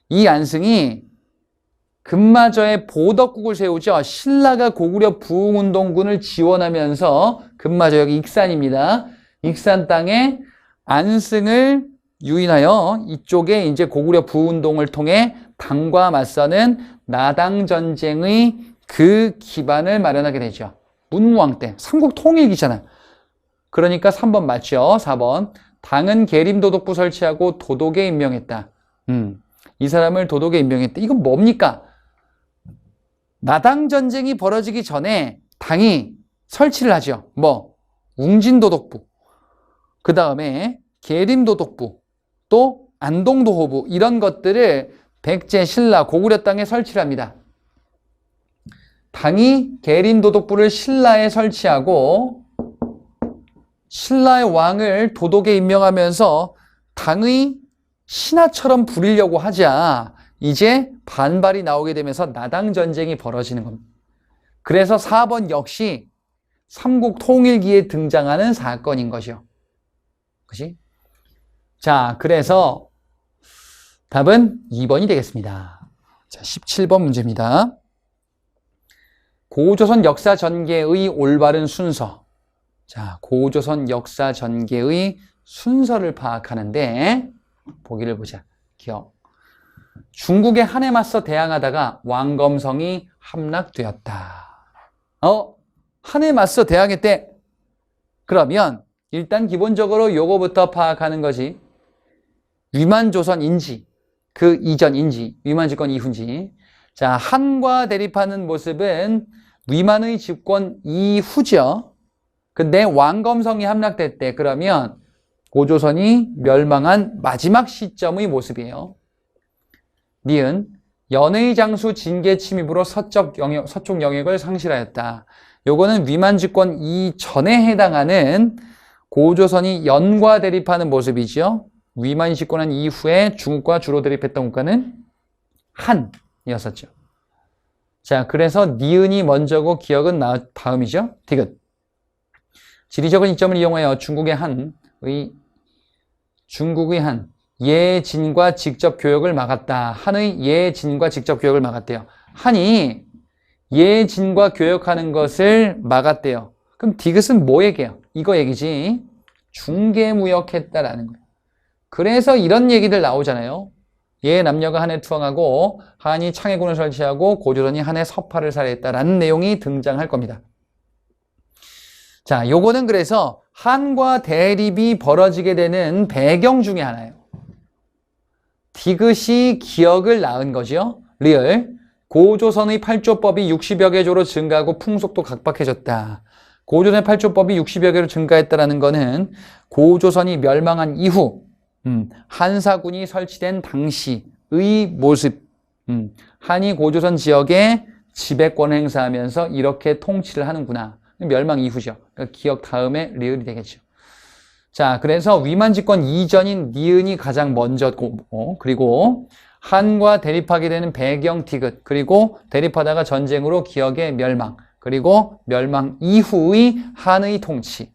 이 안승이 금마저에 보덕국을 세우죠. 신라가 고구려 부흥운동군을 지원하면서 금마저 여기 익산입니다. 익산 땅에 안승을 유인하여 이쪽에 이제 고구려 부운동을 통해 당과 맞서는 나당 전쟁의 그 기반을 마련하게 되죠. 문무왕 때 삼국 통일기잖아. 그러니까 3번 맞죠. 4번 당은 계림도독부 설치하고 도독에 임명했다. 이 사람을 도독에 임명했다. 이건 뭡니까? 나당 전쟁이 벌어지기 전에 당이 설치를 하죠. 뭐 웅진도독부, 그 다음에 계림도독부, 또 안동도호부 이런 것들을 백제, 신라, 고구려 땅에 설치를 합니다. 당이 계림도독부를 신라에 설치하고 신라의 왕을 도독에 임명하면서 당의 신하처럼 부리려고 하자 이제 반발이 나오게 되면서 나당 전쟁이 벌어지는 겁니다. 그래서 4번 역시 삼국 통일기에 등장하는 사건인 것이요. 그치? 자, 그래서 답은 2번이 되겠습니다. 자, 17번 문제입니다. 고조선 역사 전개의 올바른 순서. 자, 고조선 역사 전개의 순서를 파악하는데 보기를 보자. 기억. 중국의 한에 맞서 대항하다가 왕검성이 함락되었다. 한에 맞서 대항했대. 그러면 일단 기본적으로 요거부터 파악하는 것이 위만조선인지 그 이전인지 위만집권 이후인지. 자, 한과 대립하는 모습은 위만의 집권 이후죠. 근데 왕검성이 함락됐대. 그러면 고조선이 멸망한 마지막 시점의 모습이에요. 니은 연의 장수 징계 침입으로 서쪽 영역을 상실하였다. 요거는 위만 집권 이전에 해당하는 고조선이 연과 대립하는 모습이죠. 위만이 집권한 이후에 중국과 주로 대립했던 국가는 한이었었죠. 자, 그래서 니은이 먼저고 기억은 다음이죠. 디귿. 지리적인 이점을 이용하여 중국의 예진과 직접 교역을 막았다. 한의 예진과 직접 교역을 막았대요. 한이 예진과 교역하는 것을 막았대요. 그럼 디귿은 뭐 얘기예요? 이거 얘기지. 중개무역했다라는 거예요. 그래서 이런 얘기들 나오잖아요. 예 남녀가 한에 투항하고 한이 창해군을 설치하고 고조선이 한에 서파를 살해했다라는 내용이 등장할 겁니다. 자, 요거는 그래서 한과 대립이 벌어지게 되는 배경 중에 하나예요. 디귿이 기억을 낳은 거죠. 리을. 고조선의 8조법이 60여 개조로 증가하고 풍속도 각박해졌다. 고조선의 8조법이 60여 개로 증가했다는 것은 고조선이 멸망한 이후 한사군이 설치된 당시의 모습, 한이 고조선 지역에 지배권을 행사하면서 이렇게 통치를 하는구나. 멸망 이후죠. 그러니까 기억 다음에 리을이 되겠죠. 자, 그래서 위만 집권 이전인 니은이 가장 먼저고, 그리고 한과 대립하게 되는 배경 디귿, 그리고 대립하다가 전쟁으로 기억의 멸망, 그리고 멸망 이후의 한의 통치,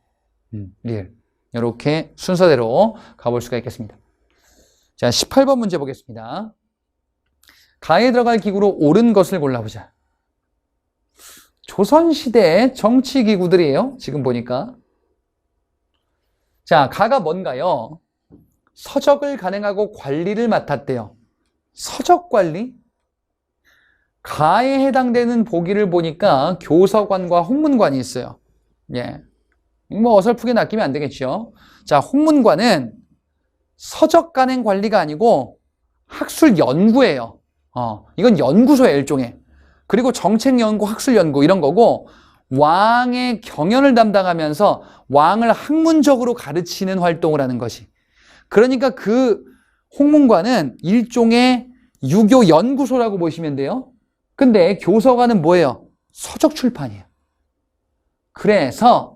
리을. 이렇게 순서대로 가볼 수가 있겠습니다. 자, 18번 문제 보겠습니다. 가에 들어갈 기구로 옳은 것을 골라보자. 조선시대 정치기구들이에요. 지금 보니까. 자, 가가 뭔가요? 서적을 간행하고 관리를 맡았대요. 서적관리? 가에 해당되는 보기를 보니까 교서관과 홍문관이 있어요. 예. 뭐 어설프게 낚이면 안 되겠죠. 자, 홍문관은 서적 간행 관리가 아니고 학술 연구예요. 이건 연구소예요, 일종의. 그리고 정책 연구, 학술 연구 이런 거고 왕의 경연을 담당하면서 왕을 학문적으로 가르치는 활동을 하는 것이. 그러니까 그 홍문관은 일종의 유교 연구소라고 보시면 돼요. 근데 교서관은 뭐예요? 서적 출판이에요. 그래서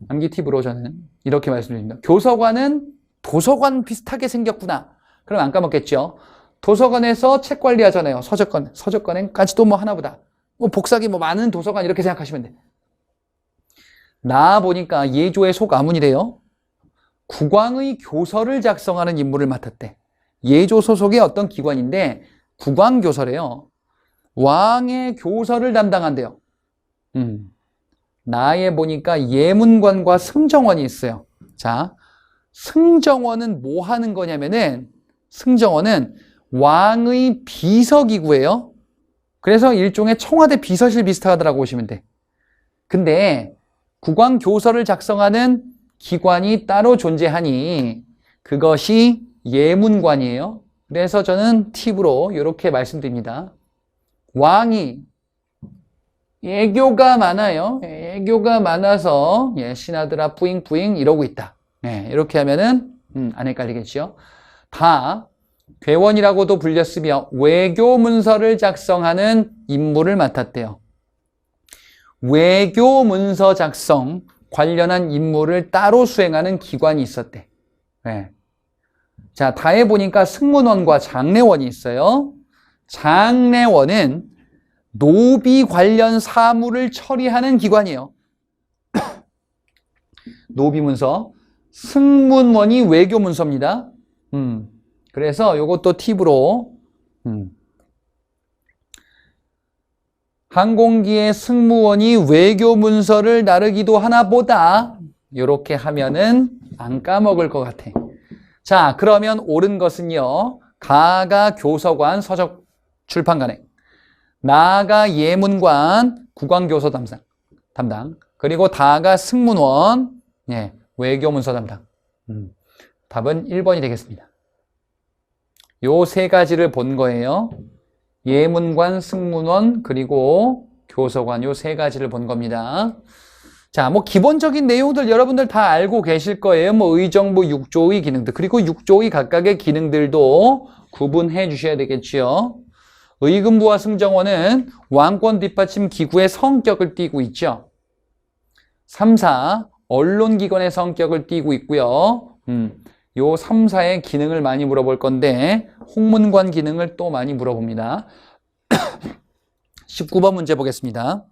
암기 팁으로 저는 이렇게 말씀드립니다. 교서관은 도서관 비슷하게 생겼구나. 그럼 안 까먹겠죠. 도서관에서 책 관리하잖아요. 서적관en까지도 뭐 하나보다. 뭐 복사기 뭐 많은 도서관 이렇게 생각하시면 돼. 나 보니까 예조의 속아문이래요. 국왕의 교서를 작성하는 임무를 맡았대. 예조 소속의 어떤 기관인데 국왕교서래요. 왕의 교서를 담당한대요. 나에 보니까 예문관과 승정원이 있어요. 자, 승정원은 뭐 하는 거냐면은 승정원은 왕의 비서기구예요. 그래서 일종의 청와대 비서실 비슷하다라고 보시면 돼. 근데 국왕교서를 작성하는 기관이 따로 존재하니 그것이 예문관이에요. 그래서 저는 팁으로 이렇게 말씀드립니다. 왕이 애교가 많아요. 애교가 많아서 신하들아 뿌잉뿌잉 이러고 있다. 이렇게 하면은 안 헷갈리겠죠. 다 괴원이라고도 불렸으며 외교 문서를 작성하는 임무를 맡았대요. 외교 문서 작성 관련한 임무를 따로 수행하는 기관이 있었대. 자, 다에 보니까 승문원과 장례원이 있어요. 장례원은 노비 관련 사무를 처리하는 기관이에요. 노비 문서. 승문원이 외교 문서입니다. 그래서 요것도 팁으로 항공기의 승무원이 외교 문서를 나르기도 하나 보다. 이렇게 하면은 안 까먹을 것 같아. 자, 그러면 옳은 것은요. 가가 교서관, 서적 출판관행. 나가 예문관, 국왕교서 담당. 그리고 다가 승문원, 외교문서 담당. 답은 1번이 되겠습니다. 요 세 가지를 본 거예요. 예문관, 승문원, 그리고 교서관 요 세 가지를 본 겁니다. 자, 뭐 기본적인 내용들 여러분들 다 알고 계실 거예요. 뭐 의정부 6조의 기능들, 그리고 6조의 각각의 기능들도 구분해 주셔야 되겠지요. 의금부와 승정원은 왕권 뒷받침 기구의 성격을 띠고 있죠. 3사 언론기관의 성격을 띠고 있고요. 요 3사의 기능을 많이 물어볼 건데 홍문관 기능을 또 많이 물어봅니다. 19번 문제 보겠습니다.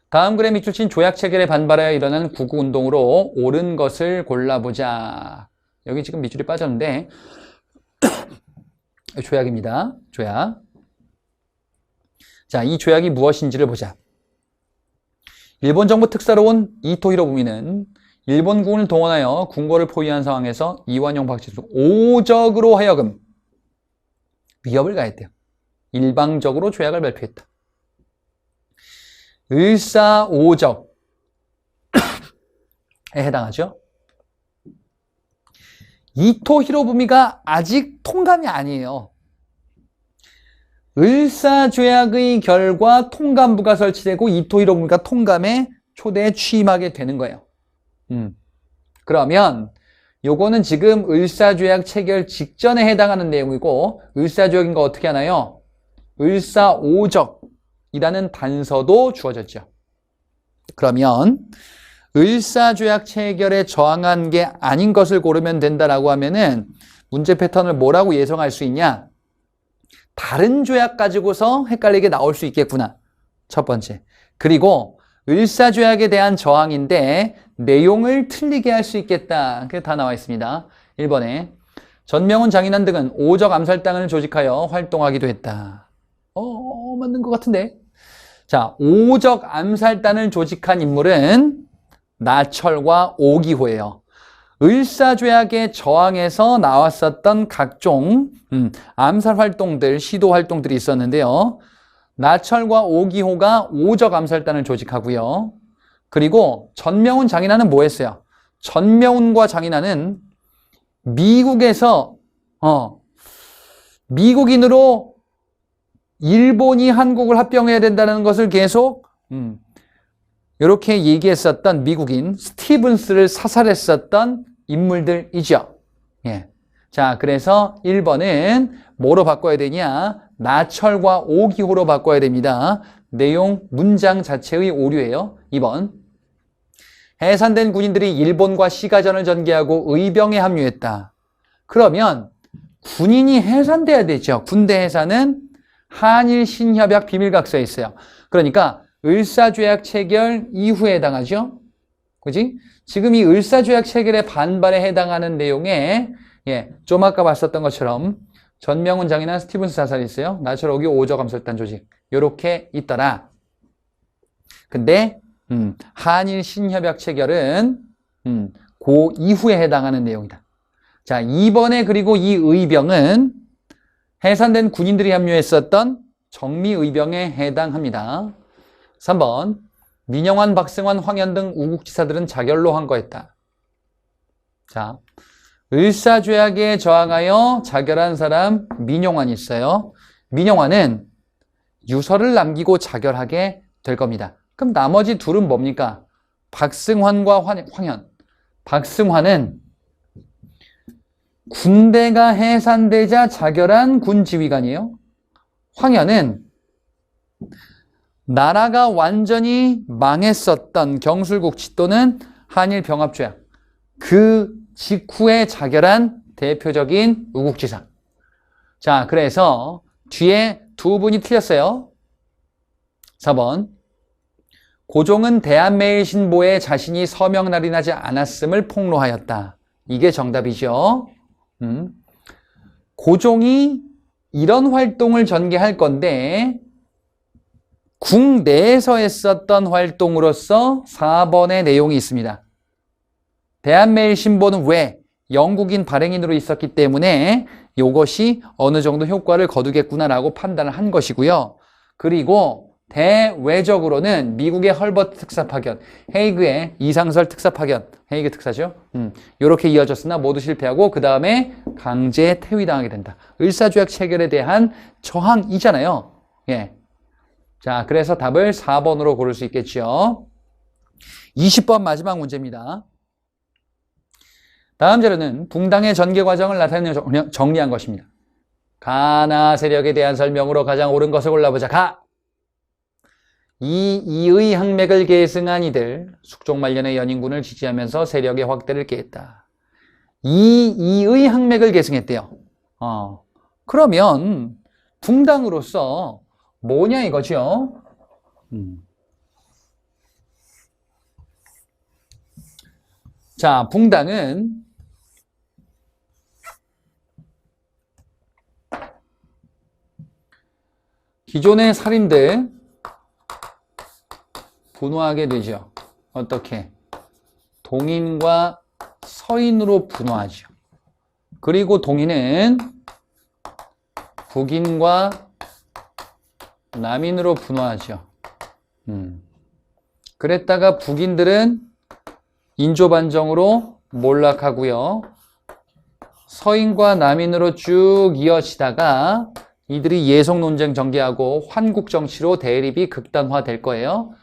다음 글에 밑줄 친 조약 체결에 반발하여 일어난 구구운동으로 옳은 것을 골라보자. 여기 지금 밑줄이 빠졌는데 조약입니다. 조약. 자, 이 조약이 무엇인지를 보자. 일본 정부 특사로 온 이토 히로부미는 일본군을 동원하여 궁궐을 포위한 상황에서 이완용 박지수 오적으로 하여금 위협을 가했대요. 일방적으로 조약을 발표했다. 을사오적에 해당하죠. 이토 히로부미가 아직 통감이 아니에요. 을사조약의 결과 통감부가 설치되고 이토 히로부미가 통감에 초대에 취임하게 되는 거예요. 그러면 요거는 지금 을사조약 체결 직전에 해당하는 내용이고 을사조약인 거 어떻게 하나요? 을사오적이라는 단서도 주어졌죠. 그러면 을사조약 체결에 저항한 게 아닌 것을 고르면 된다라고 하면은 문제 패턴을 뭐라고 예상할 수 있냐? 다른 조약 가지고서 헷갈리게 나올 수 있겠구나. 첫 번째. 그리고 을사조약에 대한 저항인데 내용을 틀리게 할 수 있겠다. 그게 다 나와 있습니다. 1번에 전명훈, 장인환 등은 오적 암살단을 조직하여 활동하기도 했다. 맞는 것 같은데. 자, 오적 암살단을 조직한 인물은 나철과 오기호예요. 을사조약에 저항해서 나왔었던 각종 암살 활동들, 시도 활동들이 있었는데요. 나철과 오기호가 오적 암살단을 조직하고요. 그리고 전명훈, 장인환은 뭐 했어요? 전명훈과 장인환은 미국에서 미국인으로 일본이 한국을 합병해야 된다는 것을 계속 이렇게 얘기했었던 미국인 스티븐스를 사살했었던 인물들이죠. 자, 그래서 1번은 뭐로 바꿔야 되냐? 나철과 오기호로 바꿔야 됩니다. 내용 문장 자체의 오류예요. 2번. 해산된 군인들이 일본과 시가전을 전개하고 의병에 합류했다. 그러면 군인이 해산돼야 되죠. 군대 해산은 한일 신협약 비밀각서에 있어요. 그러니까 을사죄악 체결 이후에 해당하죠. 그지? 지금 이 을사죄악 체결의 반발에 해당하는 내용에 좀 아까 봤었던 것처럼 전명훈 장이나 스티븐스 자살이 있어요. 나철호기 오저감설단 조직 요렇게 있더라. 근데 한일 신협약 체결은 그 이후에 해당하는 내용이다. 자, 2번에 그리고 이 의병은 해산된 군인들이 합류했었던 정미의병에 해당합니다. 3번 민영환, 박승환, 황현 등 우국지사들은 자결로 항거했다. 자, 을사죄악에 저항하여 자결한 사람 민영환이 있어요. 민영환은 유서를 남기고 자결하게 될 겁니다. 그럼 나머지 둘은 뭡니까? 박승환과 황현. 박승환은 군대가 해산되자 자결한 군지휘관이에요. 황현은 나라가 완전히 망했었던 경술국치 또는 한일병합조약 그 직후에 자결한 대표적인 우국지사. 자, 그래서 뒤에 두 분이 틀렸어요. 4번 고종은 대한매일신보에 자신이 서명 날인하지 않았음을 폭로하였다. 이게 정답이죠. 고종이 이런 활동을 전개할 건데 국내에서 했었던 활동으로서 4번의 내용이 있습니다. 대한매일신보는 왜? 영국인 발행인으로 있었기 때문에 이것이 어느 정도 효과를 거두겠구나라고 판단을 한 것이고요. 그리고 대외적으로는 미국의 헐버트 특사 파견, 헤이그의 이상설 특사 파견, 헤이그 특사죠. 이렇게 이어졌으나 모두 실패하고 그 다음에 강제 퇴위당하게 된다. 을사조약 체결에 대한 저항이잖아요. 예. 자, 그래서 답을 4번으로 고를 수 있겠죠. 20번 마지막 문제입니다. 다음 자료는 붕당의 전개 과정을 나타내는 정리한 것입니다. 가나 세력에 대한 설명으로 가장 옳은 것을 골라보자. 가! 이의 항맥을 계승한 이들, 숙종 말년의 연인군을 지지하면서 세력의 확대를 꾀했다. 이의 항맥을 계승했대요. 그러면 붕당으로서 뭐냐 이거죠? 자, 붕당은 기존의 살인들 분화하게 되죠. 어떻게? 동인과 서인으로 분화하죠. 그리고 동인은 북인과 남인으로 분화하죠. 그랬다가 북인들은 인조반정으로 몰락하고요. 서인과 남인으로 쭉 이어지다가 이들이 예속논쟁 전개하고 환국정치로 대립이 극단화될 거예요.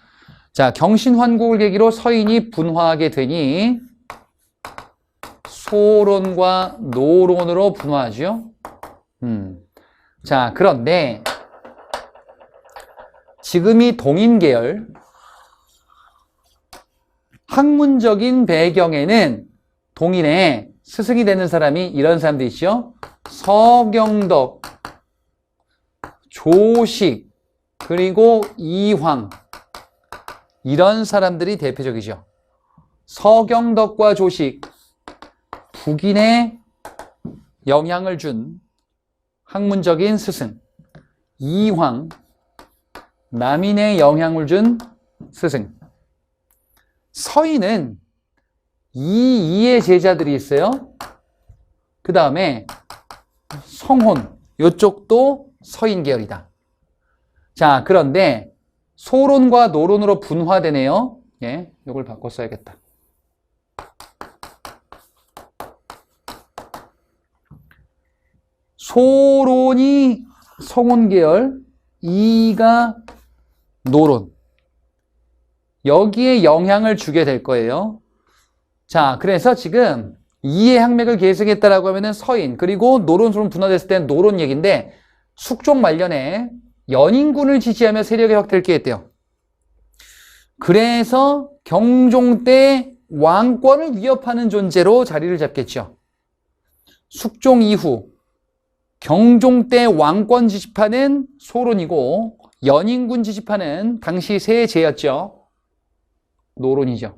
자, 경신환국을 계기로 서인이 분화하게 되니 소론과 노론으로 분화하죠. 자, 그런데 지금이 동인계열 학문적인 배경에는 동인의 스승이 되는 사람이 이런 사람들이 있죠. 서경덕, 조식, 그리고 이황 이런 사람들이 대표적이죠. 서경덕과 조식, 북인의 영향을 준 학문적인 스승, 이황, 남인의 영향을 준 스승. 서인은 이의 제자들이 있어요. 그 다음에 성혼, 이쪽도 서인 계열이다. 자, 그런데 소론과 노론으로 분화되네요. 예, 이걸 바꿔 써야겠다. 소론이 성혼 계열, 이가 노론. 여기에 영향을 주게 될 거예요. 자, 그래서 지금 이의 항맥을 계승했다라고 하면은 서인, 그리고 노론으로 분화됐을 때는 노론 얘기인데, 숙종 말년에 연인군을 지지하며 세력의 확대를 꾀했대요. 그래서 경종 때 왕권을 위협하는 존재로 자리를 잡겠죠. 숙종 이후 경종 때 왕권 지지파는 소론이고 연인군 지지파는 당시 세제였죠. 노론이죠.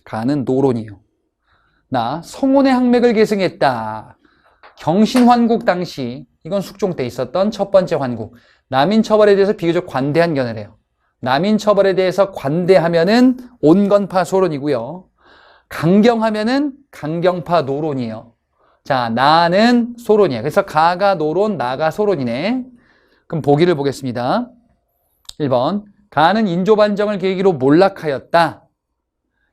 가는 노론이에요. 나 성혼의 항맥을 계승했다. 경신환국 당시 이건 숙종 때 있었던 첫 번째 환국. 남인처벌에 대해서 비교적 관대한 견해래요. 남인처벌에 대해서 관대하면은 온건파 소론이고요. 강경하면은 강경파 노론이에요. 자, 나는 소론이에요. 그래서 가가 노론, 나가 소론이네. 그럼 보기를 보겠습니다. 1번. 가는 인조반정을 계기로 몰락하였다.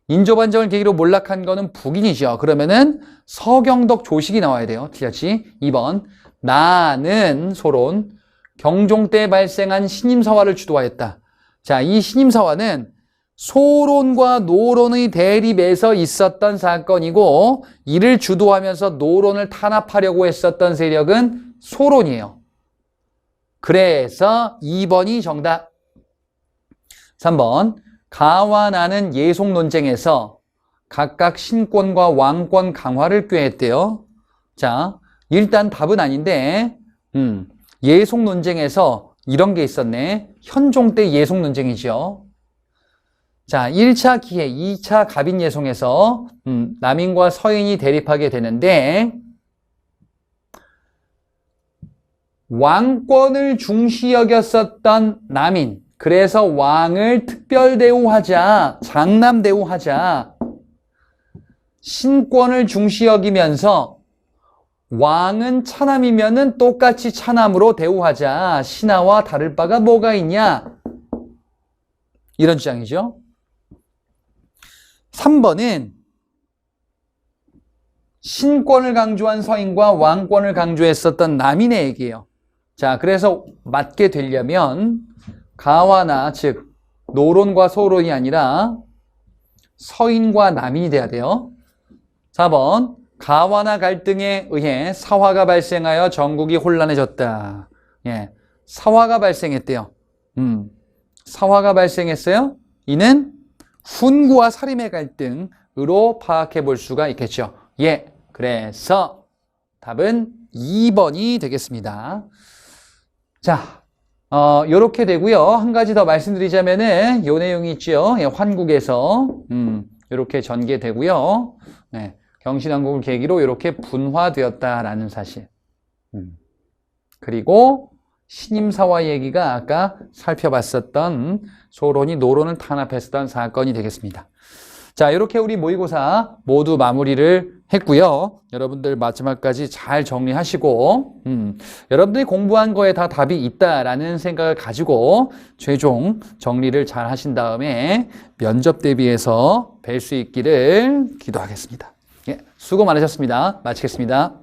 인조반정을 계기로 몰락한 거는 북인이죠. 그러면은 서경덕 조식이 나와야 돼요. 틀렸지? 2번. 나는 소론. 경종 때 발생한 신임사화를 주도하였다. 자, 이 신임사화는 소론과 노론의 대립에서 있었던 사건이고 이를 주도하면서 노론을 탄압하려고 했었던 세력은 소론이에요. 그래서 2번이 정답. 3번. 가와 나는 예속 논쟁에서 각각 신권과 왕권 강화를 꾀했대요. 자, 일단 답은 아닌데 예속 논쟁에서 이런 게 있었네. 현종 때 예속 논쟁이죠. 자, 1차 기해, 2차 갑인예송에서 남인과 서인이 대립하게 되는데 왕권을 중시 여겼었던 남인, 그래서 왕을 특별 대우하자, 장남 대우하자, 신권을 중시 여기면서 왕은 차남이면은 똑같이 차남으로 대우하자. 신하와 다를 바가 뭐가 있냐? 이런 주장이죠. 3번은 신권을 강조한 서인과 왕권을 강조했었던 남인의 얘기예요. 자, 그래서 맞게 되려면 가와 나, 즉 노론과 소론이 아니라 서인과 남인이 돼야 돼요. 4번. 가와 나 갈등에 의해 사화가 발생하여 전국이 혼란해졌다. 예, 사화가 발생했대요. 사화가 발생했어요. 이는 훈구와 사림의 갈등으로 파악해 볼 수가 있겠죠. 예, 그래서 답은 2번이 되겠습니다. 자, 요렇게 되고요. 한 가지 더 말씀드리자면은 요 내용이 있죠. 예, 환국에서 요렇게 전개되고요. 네, 경신왕국을 계기로 이렇게 분화되었다라는 사실. 그리고 신임사화 얘기가 아까 살펴봤었던 소론이 노론을 탄압했었던 사건이 되겠습니다. 자, 이렇게 우리 모의고사 모두 마무리를 했고요. 여러분들 마지막까지 잘 정리하시고 여러분들이 공부한 거에 다 답이 있다라는 생각을 가지고 최종 정리를 잘 하신 다음에 면접 대비해서 뵐 수 있기를 기도하겠습니다. 예, 수고 많으셨습니다. 마치겠습니다.